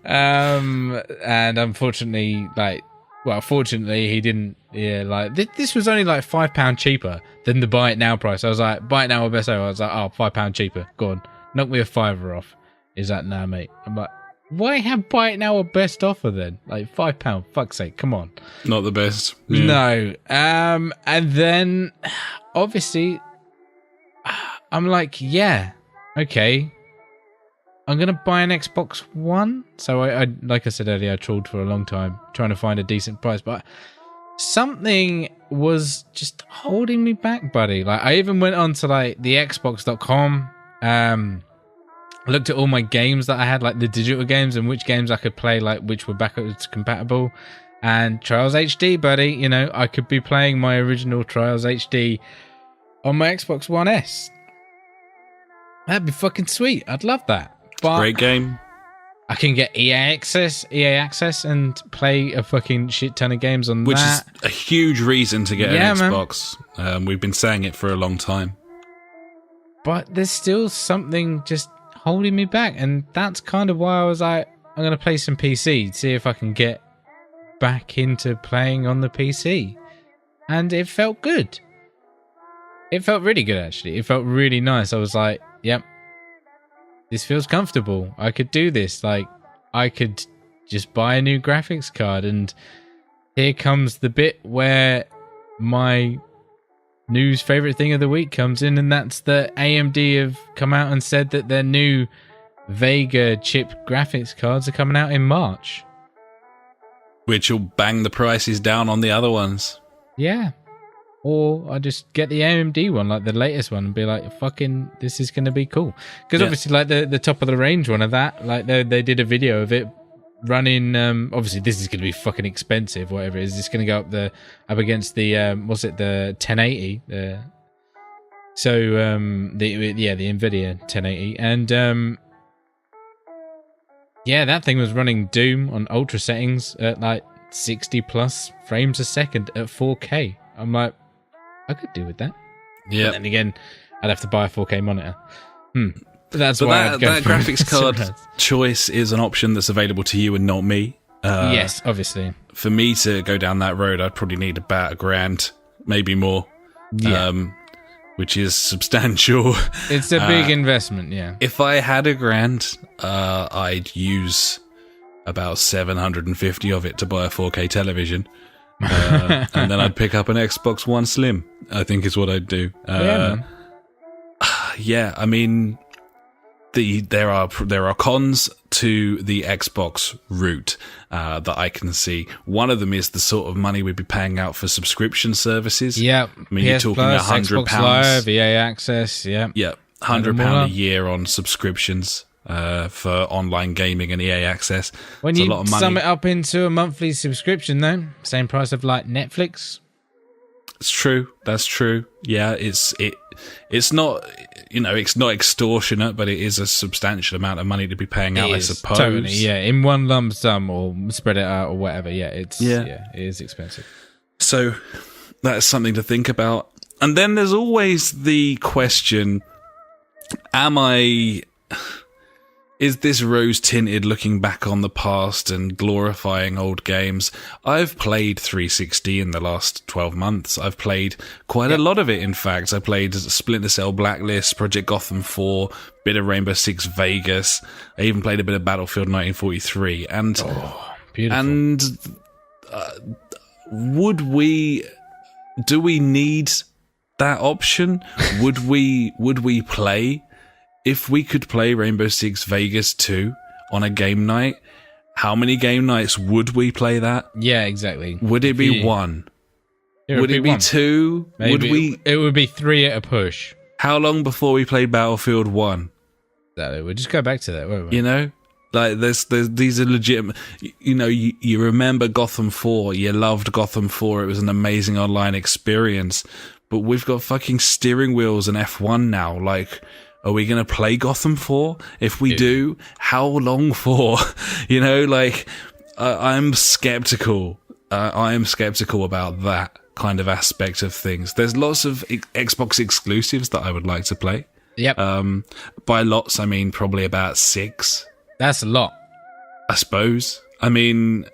And unfortunately, like, Well, fortunately, he didn't. Yeah, like this was only like £5 cheaper than the buy it now price. I was like, buy it now or best over. I was like, oh, £5 cheaper. Go on, knock me a fiver off. Is that nah, mate? I'm like, why have buy it now or best offer then? Like £5, fuck's sake, come on. Not the best. Yeah. No. And then obviously, I'm like, yeah, okay. I'm going to buy an Xbox One. So I, like I said earlier, I trawled for a long time trying to find a decent price, but something was just holding me back, buddy. Like I even went on to like the Xbox.com, looked at all my games that I had, like the digital games and which games I could play, like which were backwards compatible. And Trials HD, buddy, you know, I could be playing my original Trials HD on my Xbox One S. That'd be fucking sweet. I'd love that. But great game. I can get EA access, and play a fucking shit ton of games on Which that. is a huge reason to get an Xbox. We've been saying it for a long time. But there's still something just holding me back. And that's kind of why I was like, I'm going to play some PC, see if I can get back into playing on the PC. And it felt good. It felt really good, actually. It felt really nice. I was like, yep. This feels comfortable. I could do this. Like, I could just buy a new graphics card. And here comes the bit where my news favorite thing of the week comes in. And that's that AMD have come out and said that their new Vega chip graphics cards are coming out in March. Which will bang the prices down on the other ones. Yeah. Or I just get the AMD one, like the latest one, and be like, fucking, this is going to be cool. Because obviously, like the top of the range one of that, like they did a video of it running. Obviously, this is going to be fucking expensive, whatever it is. It's going to go up against the, what's it, the 1080. The NVIDIA 1080. And that thing was running Doom on ultra settings at like 60 plus frames a second at 4K. I'm like, I could do with that. Yeah. And then again, I'd have to buy a 4K monitor. But that graphics card choice is an option that's available to you and not me. Yes, obviously. For me to go down that road, I'd probably need about $1,000, maybe more. Yeah. Which is substantial. It's a big investment, yeah. If I had $1,000, I'd use about 750 of it to buy a 4K television. And then I'd pick up an Xbox One Slim, I think is what I'd do. I mean, there are cons to the Xbox route that I can see. One of them is the sort of money we'd be paying out for subscription services. Yeah, I mean, you're talking £100. Xbox Live, EA Access, yeah. Yeah, £100 a year on subscriptions. For online gaming and EA Access. When it's you a lot of money. sum it up into a monthly subscription, though, same price of like Netflix. It's true. That's true. Yeah, it's not, it's not extortionate, but it is a substantial amount of money to be paying out, I suppose. Totally, yeah. In one lump sum or spread it out or whatever. Yeah, it is expensive. So that's something to think about. And then there's always the question, is this rose-tinted looking back on the past and glorifying old games? I've played 360 in the last 12 months. I've played quite a lot of it, in fact. I played Splinter Cell Blacklist, Project Gotham 4, bit of Rainbow Six Vegas. I even played a bit of Battlefield 1943. And, beautiful. And do we need that option? Would we play? If we could play Rainbow Six Vegas 2 on a game night, how many game nights would we play that? Yeah, exactly. Would it be one? Would it be two? Maybe. It would be three at a push. How long before we played Battlefield 1? We'll just go back to that, won't we? You know? Like, these are legitimate. You remember Gotham 4. You loved Gotham 4. It was an amazing online experience. But we've got fucking steering wheels and F1 now. Like, are we going to play Gotham 4? If we do, how long for? I'm skeptical. I am skeptical about that kind of aspect of things. There's lots of Xbox exclusives that I would like to play. Yep. By lots, I mean probably about 6. That's a lot. I suppose. I mean,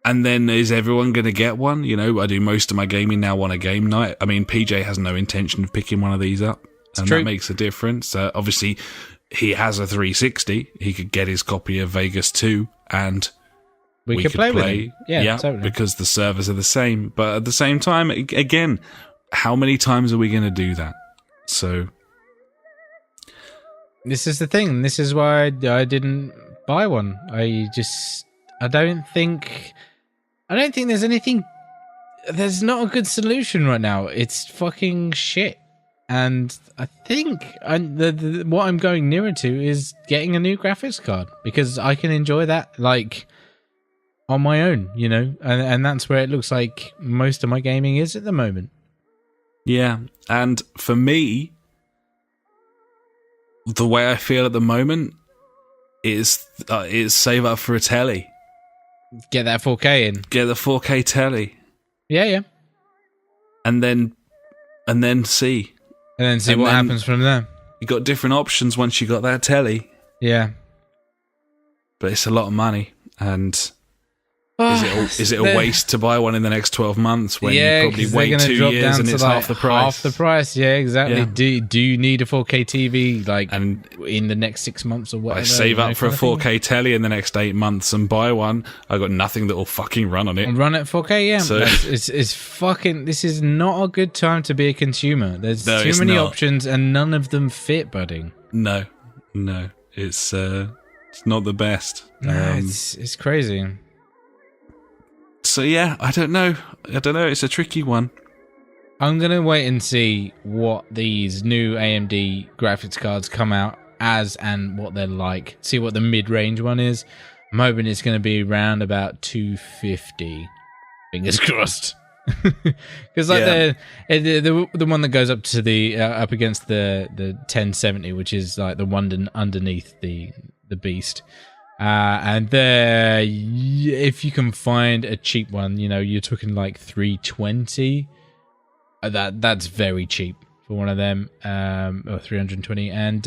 And then is everyone going to get one? You know, I do most of my gaming now on a game night. I mean, PJ has no intention of picking one of these up. And true. That makes a difference. Obviously, he has a 360. He could get his copy of Vegas 2 and we could play with it. Yeah, totally. Because the servers are the same. But at the same time, again, how many times are we going to do that? So this is the thing. This is why I didn't buy one. I don't think there's anything. There's not a good solution right now. It's fucking shit. And I think what I'm going nearer to is getting a new graphics card because I can enjoy that like on my own, you know, and that's where it looks like most of my gaming is at the moment. Yeah, and for me, the way I feel at the moment is save up for a telly. Get that 4K in. Get the 4K telly. Yeah. And then see. And then see what happens from there. You got different options once you got that telly. Yeah. But it's a lot of money. And is it a waste to buy one in the next 12 months when you probably wait 2 years and it's half the price? Half the price, yeah, exactly. Yeah. Do you need a 4K TV in the next 6 months or whatever? I save up for a 4K telly in the next 8 months and buy one. I got nothing that will fucking run on it. And run at 4K, yeah. So it's fucking. This is not a good time to be a consumer. There's too many options and none of them fit, buddy. No, it's not the best. It's crazy. So yeah, I don't know. It's a tricky one. I'm going to wait and see what these new AMD graphics cards come out as and what they're like. See what the mid-range one is. I'm hoping it's going to be around about 250. Fingers crossed. Because the one that goes up to the up against the 1070, which is like the one underneath the beast. And there, if you can find a cheap one, you know, you're talking like 320. That's very cheap for one of them, or 320. And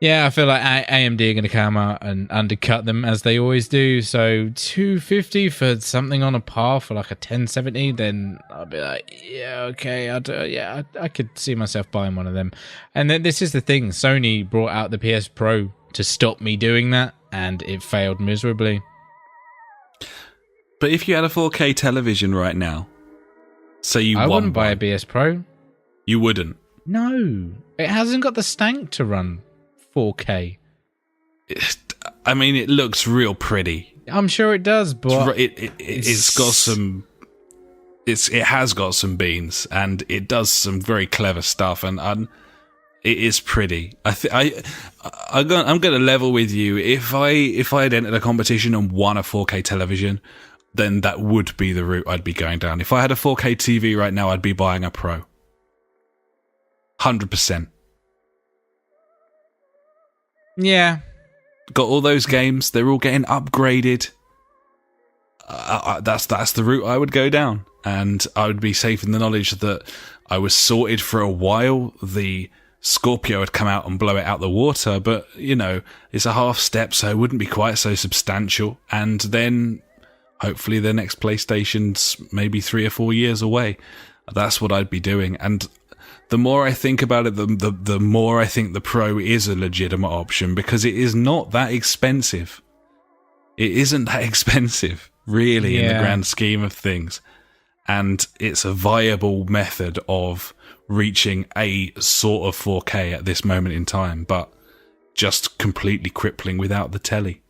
I feel like AMD are going to come out and undercut them as they always do. So 250 for something on a par for like a 1070, then I'll be like, yeah, okay, I could see myself buying one of them. And then this is the thing: Sony brought out the PS Pro to stop me doing that, and it failed miserably. But if you had a 4K television right now, I wouldn't buy a PS Pro. You wouldn't? No, it hasn't got the stank to run 4K. I mean, it looks real pretty. I'm sure it does, but it's got some. It has got some beans, and it does some very clever stuff, and it is pretty. I'm going to level with you. If I had entered a competition and won a 4K television, then that would be the route I'd be going down. If I had a 4K TV right now, I'd be buying a Pro. 100%. Yeah. Got all those games. They're all getting upgraded. That's the route I would go down. And I would be safe in the knowledge that I was sorted for a while. The Scorpio had come out and blow it out the water, but, you know, it's a half step, so it wouldn't be quite so substantial. And then hopefully the next PlayStation's maybe 3 or 4 years away. That's what I'd be doing. And the more I think about it, the more I think the Pro is a legitimate option, because it is not that expensive. It isn't that expensive, really, in the grand scheme of things. And it's a viable method of reaching a sort of 4K at this moment in time, but just completely crippling without the telly.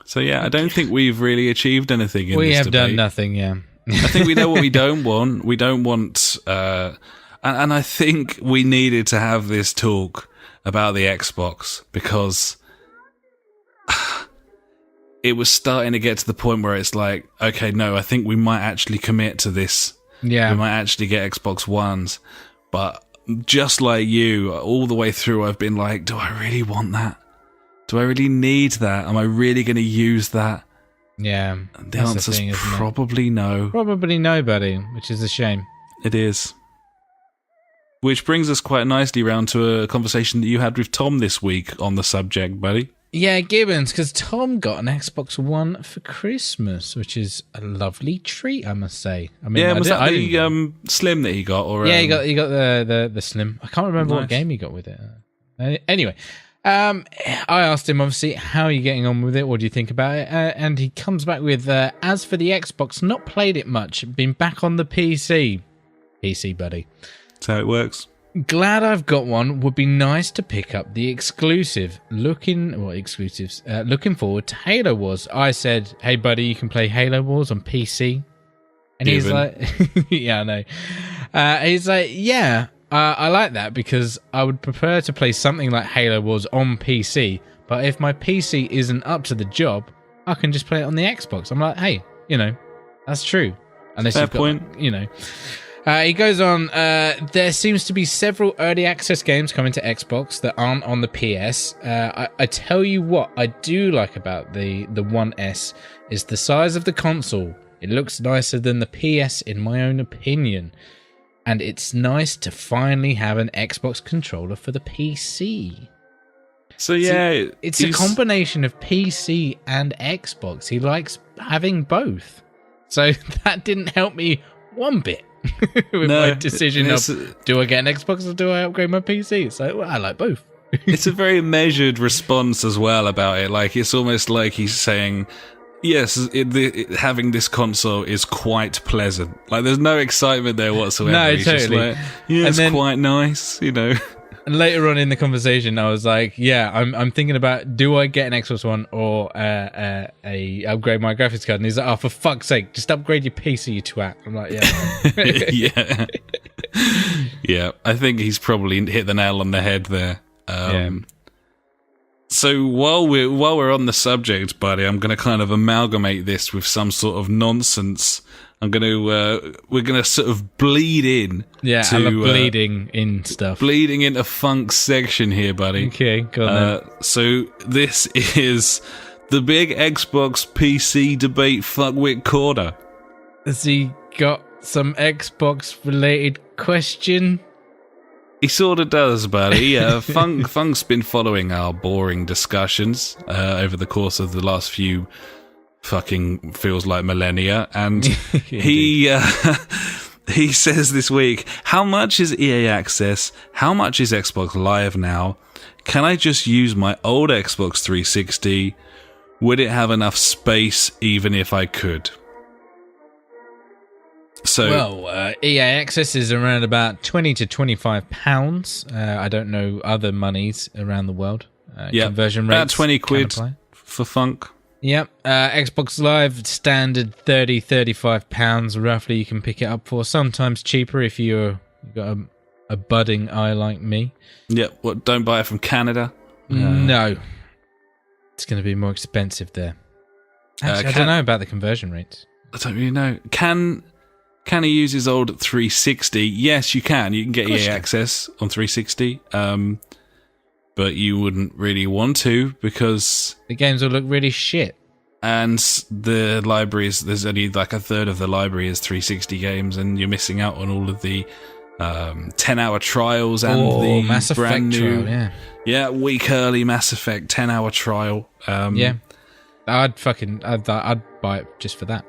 So yeah, I don't think we've really achieved anything in this debate. We have done nothing, yeah. I think we know what we don't want. We don't want... and I think we needed to have this talk about the Xbox, because it was starting to get to the point where it's like, okay, no, I think we might actually commit to this. Yeah. We might actually get Xbox Ones. But just like you, all the way through, I've been like, do I really want that? Do I really need that? Am I really going to use that? Yeah. The answer's probably no. Probably no, buddy, which is a shame. It is. Which brings us quite nicely round to a conversation that you had with Tom this week on the subject, buddy. Yeah, Gibbons, because Tom got an Xbox One for Christmas, which is a lovely treat, I must say. I mean, was that the Slim that he got? Or yeah, he got the Slim. I can't remember what game he got with it. Anyway, I asked him, obviously, how are you getting on with it? What do you think about it? And he comes back with, as for the Xbox, not played it much. Been back on the PC. PC, buddy. That's how it works. Glad I've got one. Would be nice to pick up the exclusive. Looking forward to Halo Wars. I said, hey buddy, you can play Halo Wars on PC. And he's like, yeah, I know. He's like, yeah, I like that because I would prefer to play something like Halo Wars on PC. But if my PC isn't up to the job, I can just play it on the Xbox. I'm like, hey, that's true. Unless Fair you've got, point. He goes on, there seems to be several early access games coming to Xbox that aren't on the PS. I tell you what I do like about the One S is the size of the console. It looks nicer than the PS in my own opinion. And it's nice to finally have an Xbox controller for the PC. So yeah, it's a combination of PC and Xbox. He likes having both. So that didn't help me one bit. with my decision of do I get an Xbox or do I upgrade my PC? So I like both. It's a very measured response as well about it. Like it's almost like he's saying, yes, having this console is quite pleasant. Like there's no excitement there whatsoever. No, he's totally. Just like, yeah, it's quite nice, And later on in the conversation, I was like, yeah, I'm thinking about, do I get an Xbox One or upgrade my graphics card? And he's like, oh, for fuck's sake, just upgrade your PC, you twat. I'm like, yeah. Yeah, I think he's probably hit the nail on the head there. So while we're on the subject, buddy, I'm going to kind of amalgamate this with some sort of nonsense. We're gonna sort of bleed in. Yeah, I love bleeding in stuff. Bleeding into funk section here, buddy. Okay, go on then. So this is the big Xbox PC debate fuckwit corner. Has he got some Xbox related question? He sort of does, buddy. Funk's been following our boring discussions over the course of the last few fucking feels like millennia, and he says this week, how much is EA Access? How much is Xbox Live now? Can I just use my old Xbox 360? Would it have enough space even if I could? So, EA Access is around about £20 to £25. I don't know other monies around the world. Conversion rates. About 20 quid for Funk. Yep. Xbox Live standard £30-35 roughly. You can pick it up for, sometimes cheaper if you've got a budding eye like me. Yep. What? Don't buy it from Canada. No, it's going to be more expensive there. Actually, I don't know about the conversion rates. I don't really know. Can he use his old 360? Yes, you can. You can get EA Access on 360. But you wouldn't really want to because the games will look really shit. And the libraries, there's only like a third of the library is 360 games, and you're missing out on all of the 10-hour trials and the Mass brand Effect new, trial, week early Mass Effect 10-hour trial. I'd buy it just for that.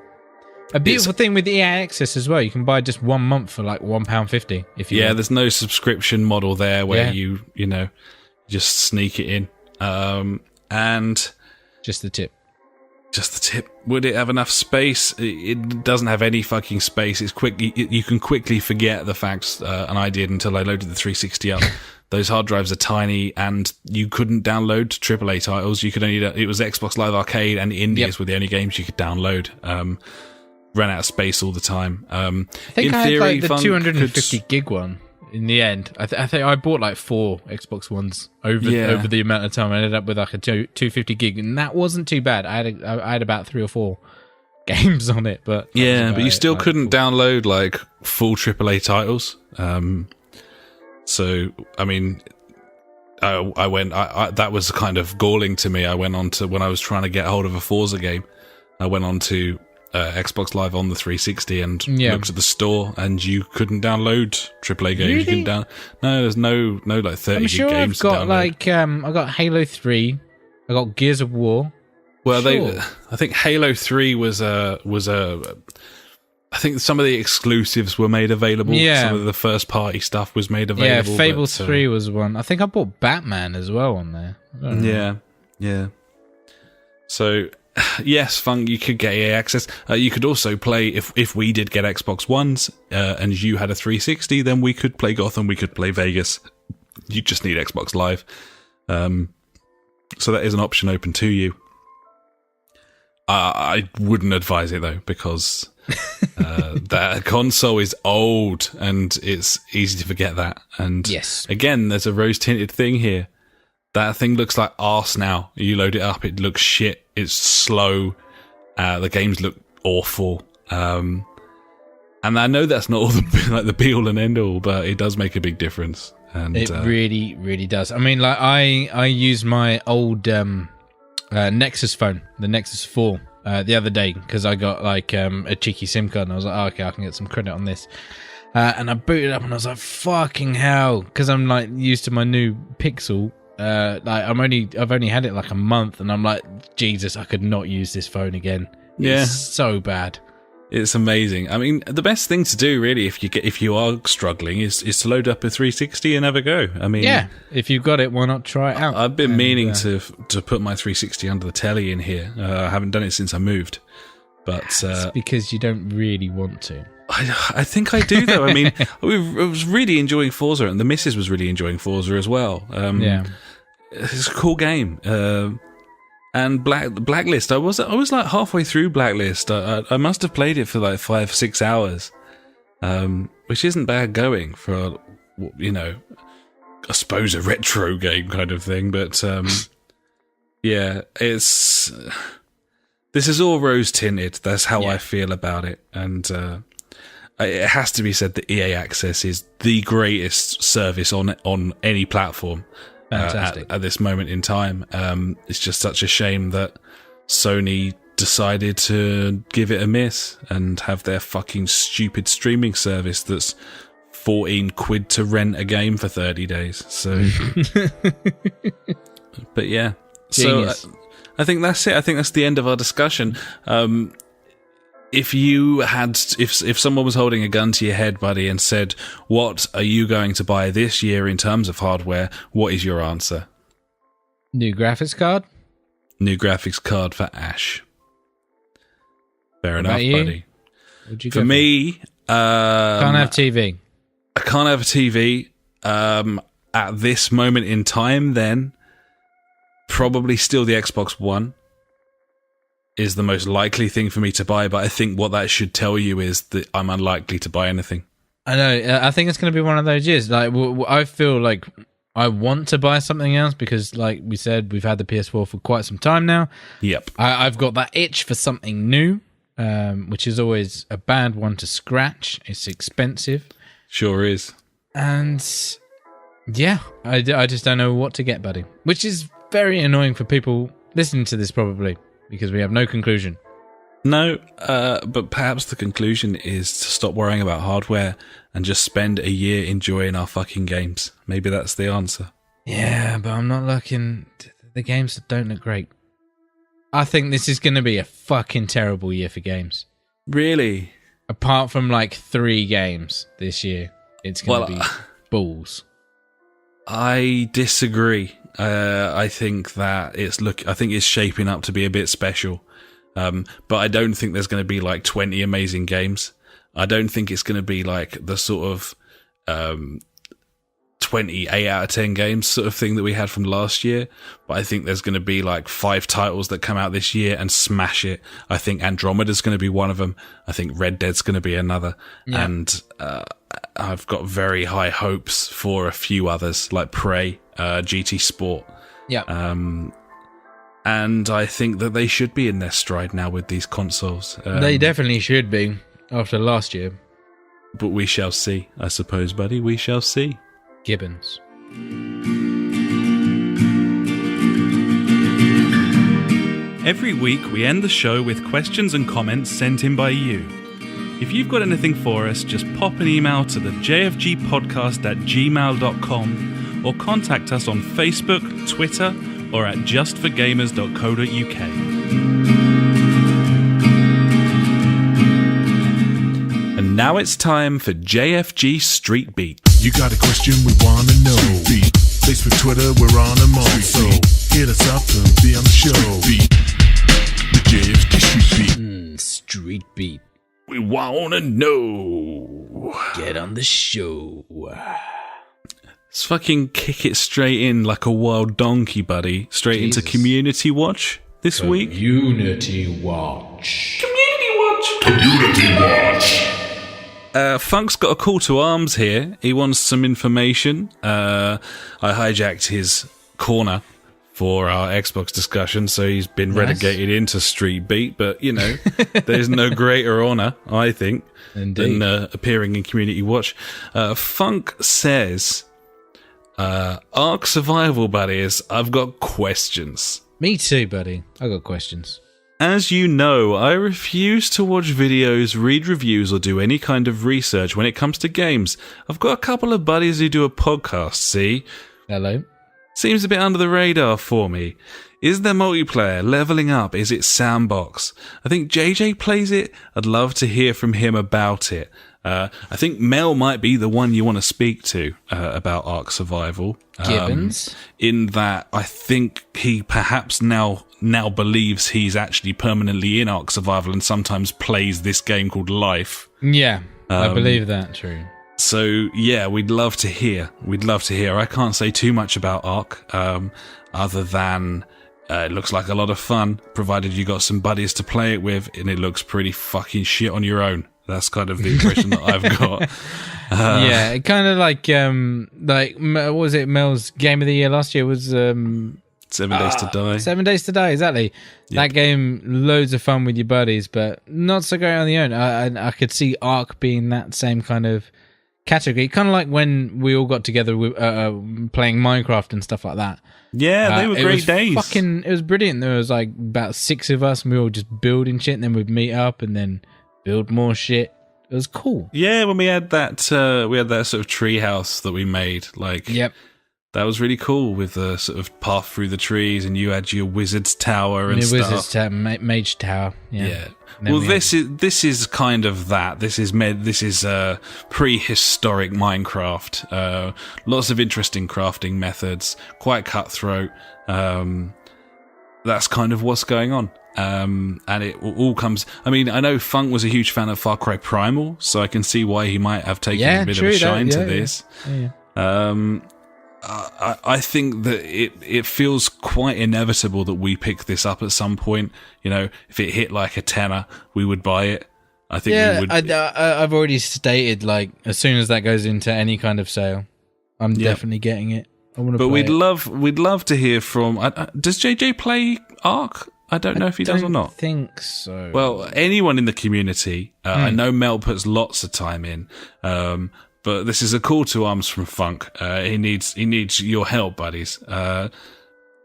A beautiful thing with EA Access as well, you can buy just 1 month for like £1.50 if you want. There's no subscription model there where you just sneak it in. And just the tip. Would it have enough space? It doesn't have any fucking space. It's quick. You can quickly forget the facts, and I did until I loaded the 360 up. Those hard drives are tiny, and you couldn't download AAA titles. You could only. It was Xbox Live Arcade and Indies were the only games you could download. Ran out of space all the time. I think I had like the 250 gig one. In the end, I think I bought like 4 Xbox Ones over the amount of time. I ended up with like a 250 gig, and that wasn't too bad. I had about 3 or 4 games on it, but you still couldn't download like full AAA titles. So I mean, I went. That was kind of galling to me. I went on to when I was trying to get hold of a Forza game. I went on to Xbox Live on the 360 and looked at the store, and you couldn't download AAA games. Really? You couldn't no, there's no like 30 I'm sure gig games. I've got to download. I got Halo 3, I got Gears of War. Well, Sure. I think Halo 3 was a. I think some of the exclusives were made available. Yeah. Some of the first party stuff was made available. Yeah, Fable 3 was one. I think I bought Batman as well on there. I don't know. Yeah. So, yes, Funk, you could get EA access. You could also play, if we did get Xbox Ones and you had a 360, then we could play Gotham, we could play Vegas. You just need Xbox Live. So that is an option open to you. I wouldn't advise it, though, because that console is old and it's easy to forget that. And Yes. again, there's a rose-tinted thing here. That thing looks like arse now. You load it up, it looks shit. It's slow. The games look awful. And I know that's not all the be-all and end-all, but it does make a big difference. And It really, really does. I mean, like I used my old Nexus phone, the Nexus 4, the other day because I got like a cheeky SIM card, and I was like, oh, okay, I can get some credit on this. And I booted up, and I was like, fucking hell, because I'm like used to my new Pixel. Like I've only had it like a month, and I'm like, Jesus, I could not use this phone again. Yeah. It's so bad. It's amazing. I mean, the best thing to do, really, if you are struggling, is to load up a 360 and have a go. I mean, Yeah, if you've got it, why not try it out? I've been meaning to put my 360 under the telly in here. I haven't done it since I moved, but It's because you don't really want to. I think I do, though. I mean, I was really enjoying Forza, and the missus was really enjoying Forza as well. Yeah. It's a cool game. And Blacklist, I was like halfway through Blacklist. I must have played it for like 5-6 hours, which isn't bad going for, I suppose a retro game kind of thing. But yeah, this is all rose tinted. That's how I feel about it, and it has to be said that EA Access is the greatest service on any platform. Fantastic. At this moment in time. It's just such a shame that Sony decided to give it a miss and have their fucking stupid streaming service that's 14 quid to rent a game for 30 days. So, but yeah. Genius. So I think that's it. I think that's the end of our discussion. If someone was holding a gun to your head, buddy, and said, what are you going to buy this year in terms of hardware? What is your answer? New graphics card? New graphics card for Ash. Fair enough, about you? buddy. What'd you go For me, can't have TV. I can't have a TV. At this moment in time, then, probably still the Xbox One is the most likely thing for me to buy, but I think what that should tell you is that I'm unlikely to buy anything. I know. I think it's going to be one of those years. Like, I feel like I want to buy something else because, like we said, we've had the PS4 for quite some time now. Yep. I've got that itch for something new, which is always a bad one to scratch. It's expensive. Sure is. And yeah, I just don't know what to get, buddy. Which is very annoying for people listening to this, probably, because we have no conclusion. No, but perhaps the conclusion is to stop worrying about hardware and just spend a year enjoying our fucking games. Maybe that's the answer. Yeah, but I'm not looking... The games don't look great. I think this is going to be a fucking terrible year for games. Really? Apart from like 3 games this year, it's going to be balls. I disagree. I think that I think it's shaping up to be a bit special. But I don't think there's going to be like 20 amazing games. I don't think it's going to be like the sort of 28 out of 10 games sort of thing that we had from last year. But I think there's going to be like 5 titles that come out this year and smash it. I think Andromeda's going to be one of them. I think Red Dead's going to be another. Yeah. And I've got very high hopes for a few others like Prey, GT Sport. Yeah. And I think that they should be in their stride now with these consoles. They definitely should be after last year. But we shall see, I suppose, buddy. We shall see. Gibbons. Every week we end the show with questions and comments sent in by you. If you've got anything for us, just pop an email to the JfG Podcast at gmail.com or contact us on Facebook, Twitter, or at justforgamers.co.uk. And now it's time for JfG Street Beat. You got a question we want to know. Street Beat. Facebook, Twitter, we're on them all. So hit us up and be on the show. Street Beat. The JfG Street Beat. Street Beat. We want to know. Get on the show. Let's fucking kick it straight in like a wild donkey, buddy. Straight into Community Watch this week. Community Watch. Community Watch. Funk's got a call to arms here. He wants some information. I hijacked his corner for our Xbox discussion, so he's been relegated into Street Beat, but, you know, there's no greater honour, I think, than appearing in Community Watch. Funk says, Ark Survival Buddies, I've got questions. Me too, buddy. I got questions. As you know, I refuse to watch videos, read reviews, or do any kind of research when it comes to games. I've got a couple of buddies who do a podcast, see? Hello. Seems a bit under the radar for me. Is there multiplayer? Leveling up? Is it sandbox? I think JJ plays it. I'd love to hear from him about it. I think Mel might be the one you want to speak to about Ark Survival. Gibbons. In that, I think he perhaps now believes he's actually permanently in Ark Survival and sometimes plays this game called Life. Yeah, I believe that, true. So, yeah, we'd love to hear. I can't say too much about Ark, other than it looks like a lot of fun, provided you got some buddies to play it with, and it looks pretty fucking shit on your own. That's kind of the impression that I've got. Yeah, kind of like what was it? Mel's game of the year last year was 7 Days to Die. 7 Days to Die, exactly. Yep. That game, loads of fun with your buddies, but not so great on the own. I could see Ark being that same kind of category, kind of like when we all got together with playing Minecraft and stuff like that. Yeah, they were great days. It was brilliant. There was like about 6 of us, and we were all just building shit, and then we'd meet up and then build more shit. It was cool. Yeah, when we had that sort of tree house that we made. Like, yep. That was really cool with the sort of path through the trees, and you had your wizard's tower and stuff. Wizard's tower, mage tower. Yeah. Well, this is kind of that. This is prehistoric Minecraft. Lots of interesting crafting methods. Quite cutthroat. That's kind of what's going on. And it all comes. I mean, I know Funk was a huge fan of Far Cry Primal, so I can see why he might have taken a bit of a shine to this. Yeah. I think that it feels quite inevitable that we pick this up at some point. You know, if it hit like a tenner, we would buy it. I think we would. I've already stated, like, as soon as that goes into any kind of sale, I'm definitely getting it. I want to. But we'd love to hear from. Does JJ play Ark? I don't know if he does or not. I think so. Well, anyone in the community. I know Mel puts lots of time in. But this is a call to arms from Funk. He needs your help, buddies.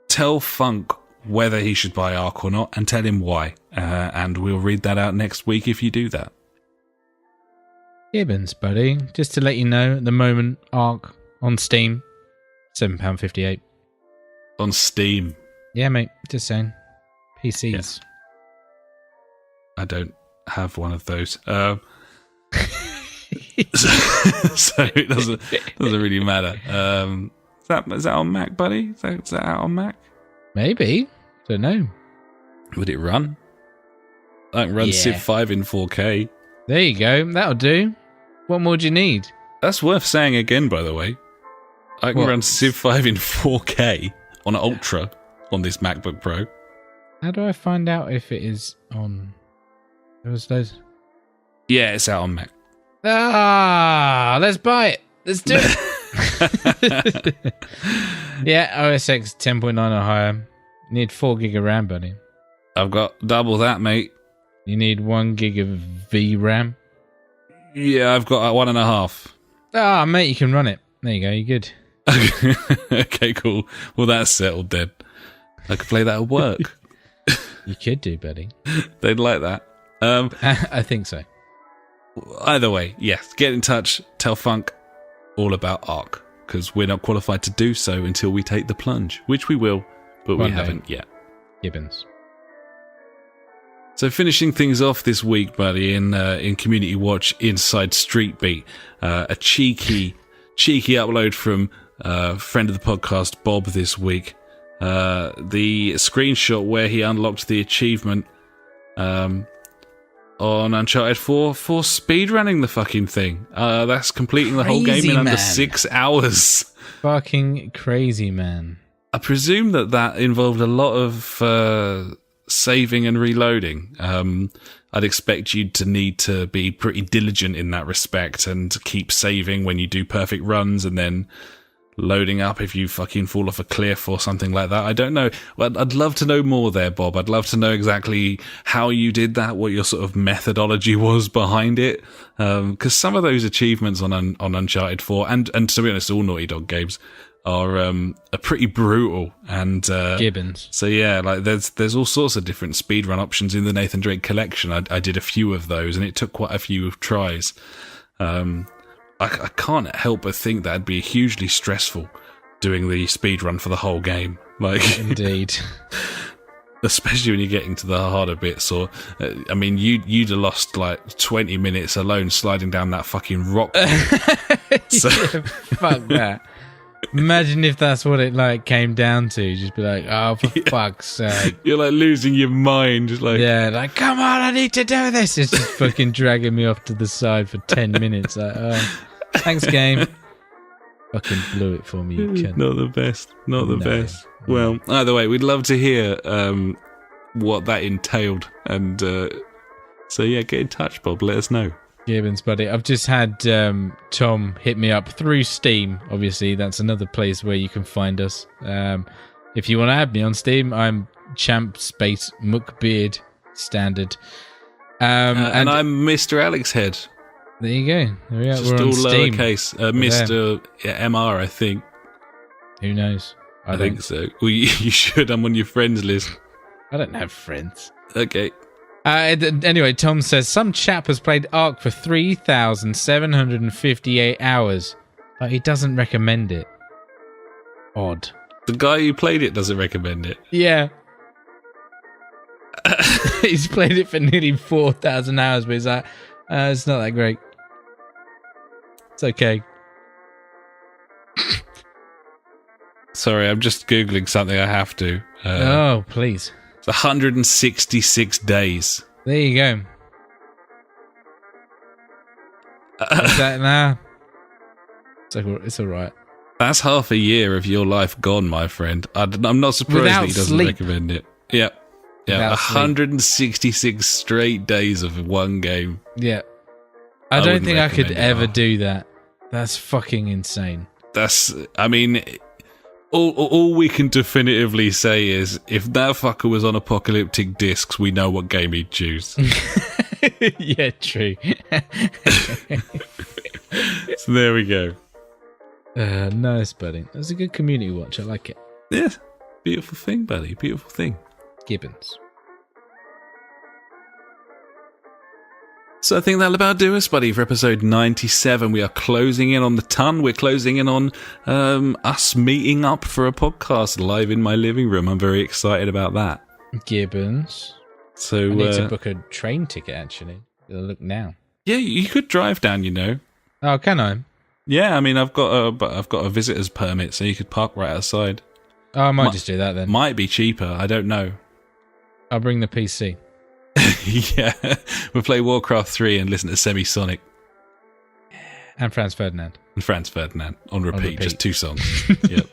Tell Funk whether he should buy Ark or not, and tell him why. And we'll read that out next week if you do that. Gibbons, buddy. Just to let you know, at the moment, Ark on Steam, £7.58. On Steam? Yeah, mate. Just saying. PCs. Yeah. I don't have one of those. So it doesn't really matter. Is that on Mac, buddy? Is that out on Mac? Maybe. Don't know. Would it run? I can run Civ 5 in 4K. There you go. That'll do. What more do you need? That's worth saying again, by the way. I can run Civ 5 in 4K on Ultra on this MacBook Pro. How do I find out if it is on? Yeah, it's out on Mac. Let's buy it. Let's do it. Yeah, OS X 10.9 or higher. You need 4 gig of RAM, buddy. I've got double that, mate. You need 1 gig of VRAM. Yeah, I've got 1.5. Mate, you can run it. There you go. You're good. Okay, cool. Well, that's settled then. I could play that at work. You could do, buddy. They'd like that. I think so. Either way, yes. Get in touch. Tell Funk all about Ark, because we're not qualified to do so until we take the plunge, which we will but One we day. haven't yet. Gibbons. So finishing things off this week, buddy, in Community Watch Inside Street Beat, a cheeky upload from friend of the podcast Bob this week. The screenshot where he unlocked the achievement on Uncharted 4 for speedrunning the fucking thing. That's completing the whole game Crazy, in under man. 6 hours. Fucking crazy, man. I presume that involved a lot of saving and reloading. I'd expect you to need to be pretty diligent in that respect and to keep saving when you do perfect runs and then loading up if you fucking fall off a cliff or something like that. I don't know. Well, I'd love to know more there, Bob. I'd love to know exactly how you did that, what your sort of methodology was behind it. Because some of those achievements on Uncharted 4 and to be honest, all Naughty Dog games are pretty brutal. And Gibbons. so yeah, like there's all sorts of different speedrun options in the Nathan Drake collection. I did a few of those, and it took quite a few tries. I can't help but think that'd be hugely stressful doing the speedrun for the whole game. Like, Indeed. especially when you're getting to the harder bits. Or, I mean, you'd have lost like 20 minutes alone sliding down that fucking rock. So, Yeah, fuck that. Imagine if that's what it like came down to. Just be like, oh, for fuck's sake. you're like losing your mind. Just like, Yeah, like, come on, I need to do this. It's just fucking dragging me off to the side for 10 minutes. Like, oh, thanks, game. Fucking blew it for me, you cunt. not the best. Not the No. best. Well, either way, we'd love to hear what that entailed. And so, yeah, get in touch, Bob. Let us know. Gibbons, buddy. I've just had Tom hit me up through Steam. Obviously, that's another place where you can find us. If you want to add me on Steam, I'm champ space McBeard standard. And I'm Mr. Alex Head. There you go. There we are. Just We're all on Steam. lowercase. Mr. MR, I think. Who knows? I think so. Well, you should. I'm on your friends list. I don't have friends. Okay. Anyway, Tom says some chap has played Ark for 3,758 hours, but he doesn't recommend it. Odd. The guy who played it doesn't recommend it. Yeah. He's played it for nearly 4,000 hours, but he's like, it's not that great. It's okay. Sorry, I'm just Googling something I have to. Oh, please. It's 166 days. There you go. What's that now? It's all right. That's half a year of your life gone, my friend. I'm not surprised Without that he doesn't sleep. recommend it. Yep. Yeah, Without sleep. 166 straight days of one game. Yeah. I don't wouldn't think I could recommend it, ever no. do that. That's fucking insane. That's, I mean, all we can definitively say is if that fucker was on apocalyptic discs, we know what game he'd choose. Yeah, true. So there we go. Nice, buddy. That's a good community watch. I like it. Yeah, beautiful thing, buddy. Beautiful thing. Gibbons. So I think that'll about do us, buddy, for episode 97. We are closing in on the ton. We're closing in on us meeting up for a podcast live in my living room. I'm very excited about that. Gibbons. So I need to book a train ticket, actually. Look now. yeah, you could drive down, you know. Oh, can I? Yeah, I mean, I've got a visitor's permit, so you could park right outside. Oh, I might just do that then. Might be cheaper. I don't know. I'll bring the PC. Yeah, we'll play Warcraft 3 and listen to Semisonic And Franz Ferdinand. and Franz Ferdinand on repeat. repeat. Just 2 songs. Yep,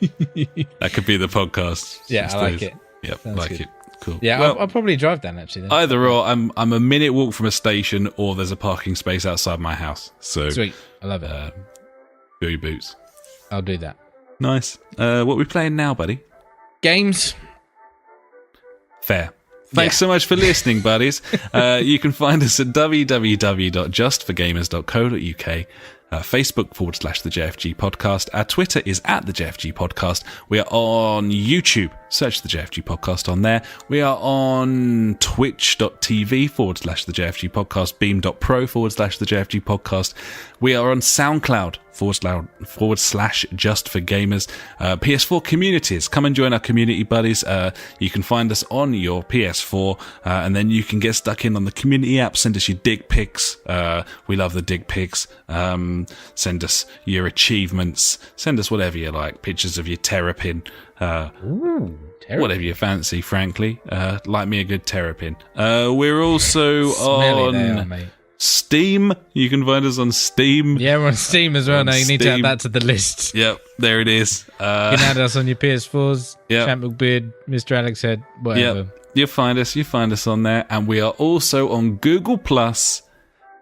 that could be the podcast. Yeah, these I like days. it. Yep, Sounds like good. it. Cool. Yeah, Well, I'll probably drive down, actually. Then. either or, I'm a minute walk from a station, or there's a parking space outside my house. So, Sweet. I love it. fill your boots. I'll do that. Nice. What we playing now, buddy? Games. Fair. Thanks so much for listening, buddies. You can find us at www.justforgamers.co.uk, Facebook /the JfG Podcast. Our Twitter is @the JfG Podcast. We are on YouTube. Search the JfG Podcast on there. We are on twitch.tv /the JfG Podcast, beam.pro /the JfG Podcast. We are on SoundCloud Just for Gamers. PS4 communities. Come and join our community buddies. You can find us on your PS4, and then you can get stuck in on the community app. Send us your dick pics. We love the dick pics. Send us your achievements. Send us whatever you like. Pictures of your terrapin. Whatever you fancy, frankly. Like me a good terrapin. We're also on Steam. You can find us on Steam. Yeah, we're on Steam as well now. You need to add that to the list. Yep, there it is. You can add us on your PS4s. Yep. Chap McBeard, Mr. Alex Head, whatever. Yep. You find us on there. And we are also on Google Plus,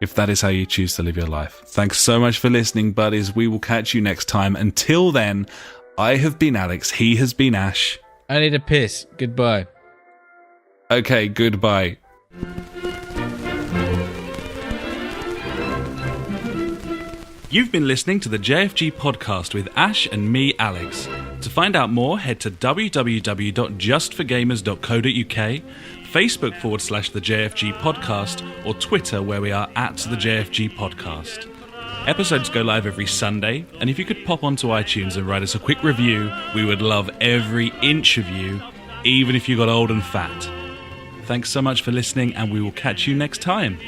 if that is how you choose to live your life. Thanks so much for listening, buddies. We will catch you next time. Until then, I have been Alex. He has been Ash. I need a piss. Goodbye. Okay, goodbye. You've been listening to the JfG Podcast with Ash and me, Alex. To find out more, head to www.justforgamers.co.uk, Facebook /the JfG Podcast, or Twitter, where we are at the JfG Podcast. Episodes go live every Sunday, and if you could pop onto iTunes and write us a quick review, we would love every inch of you, even if you got old and fat. Thanks so much for listening, and we will catch you next time.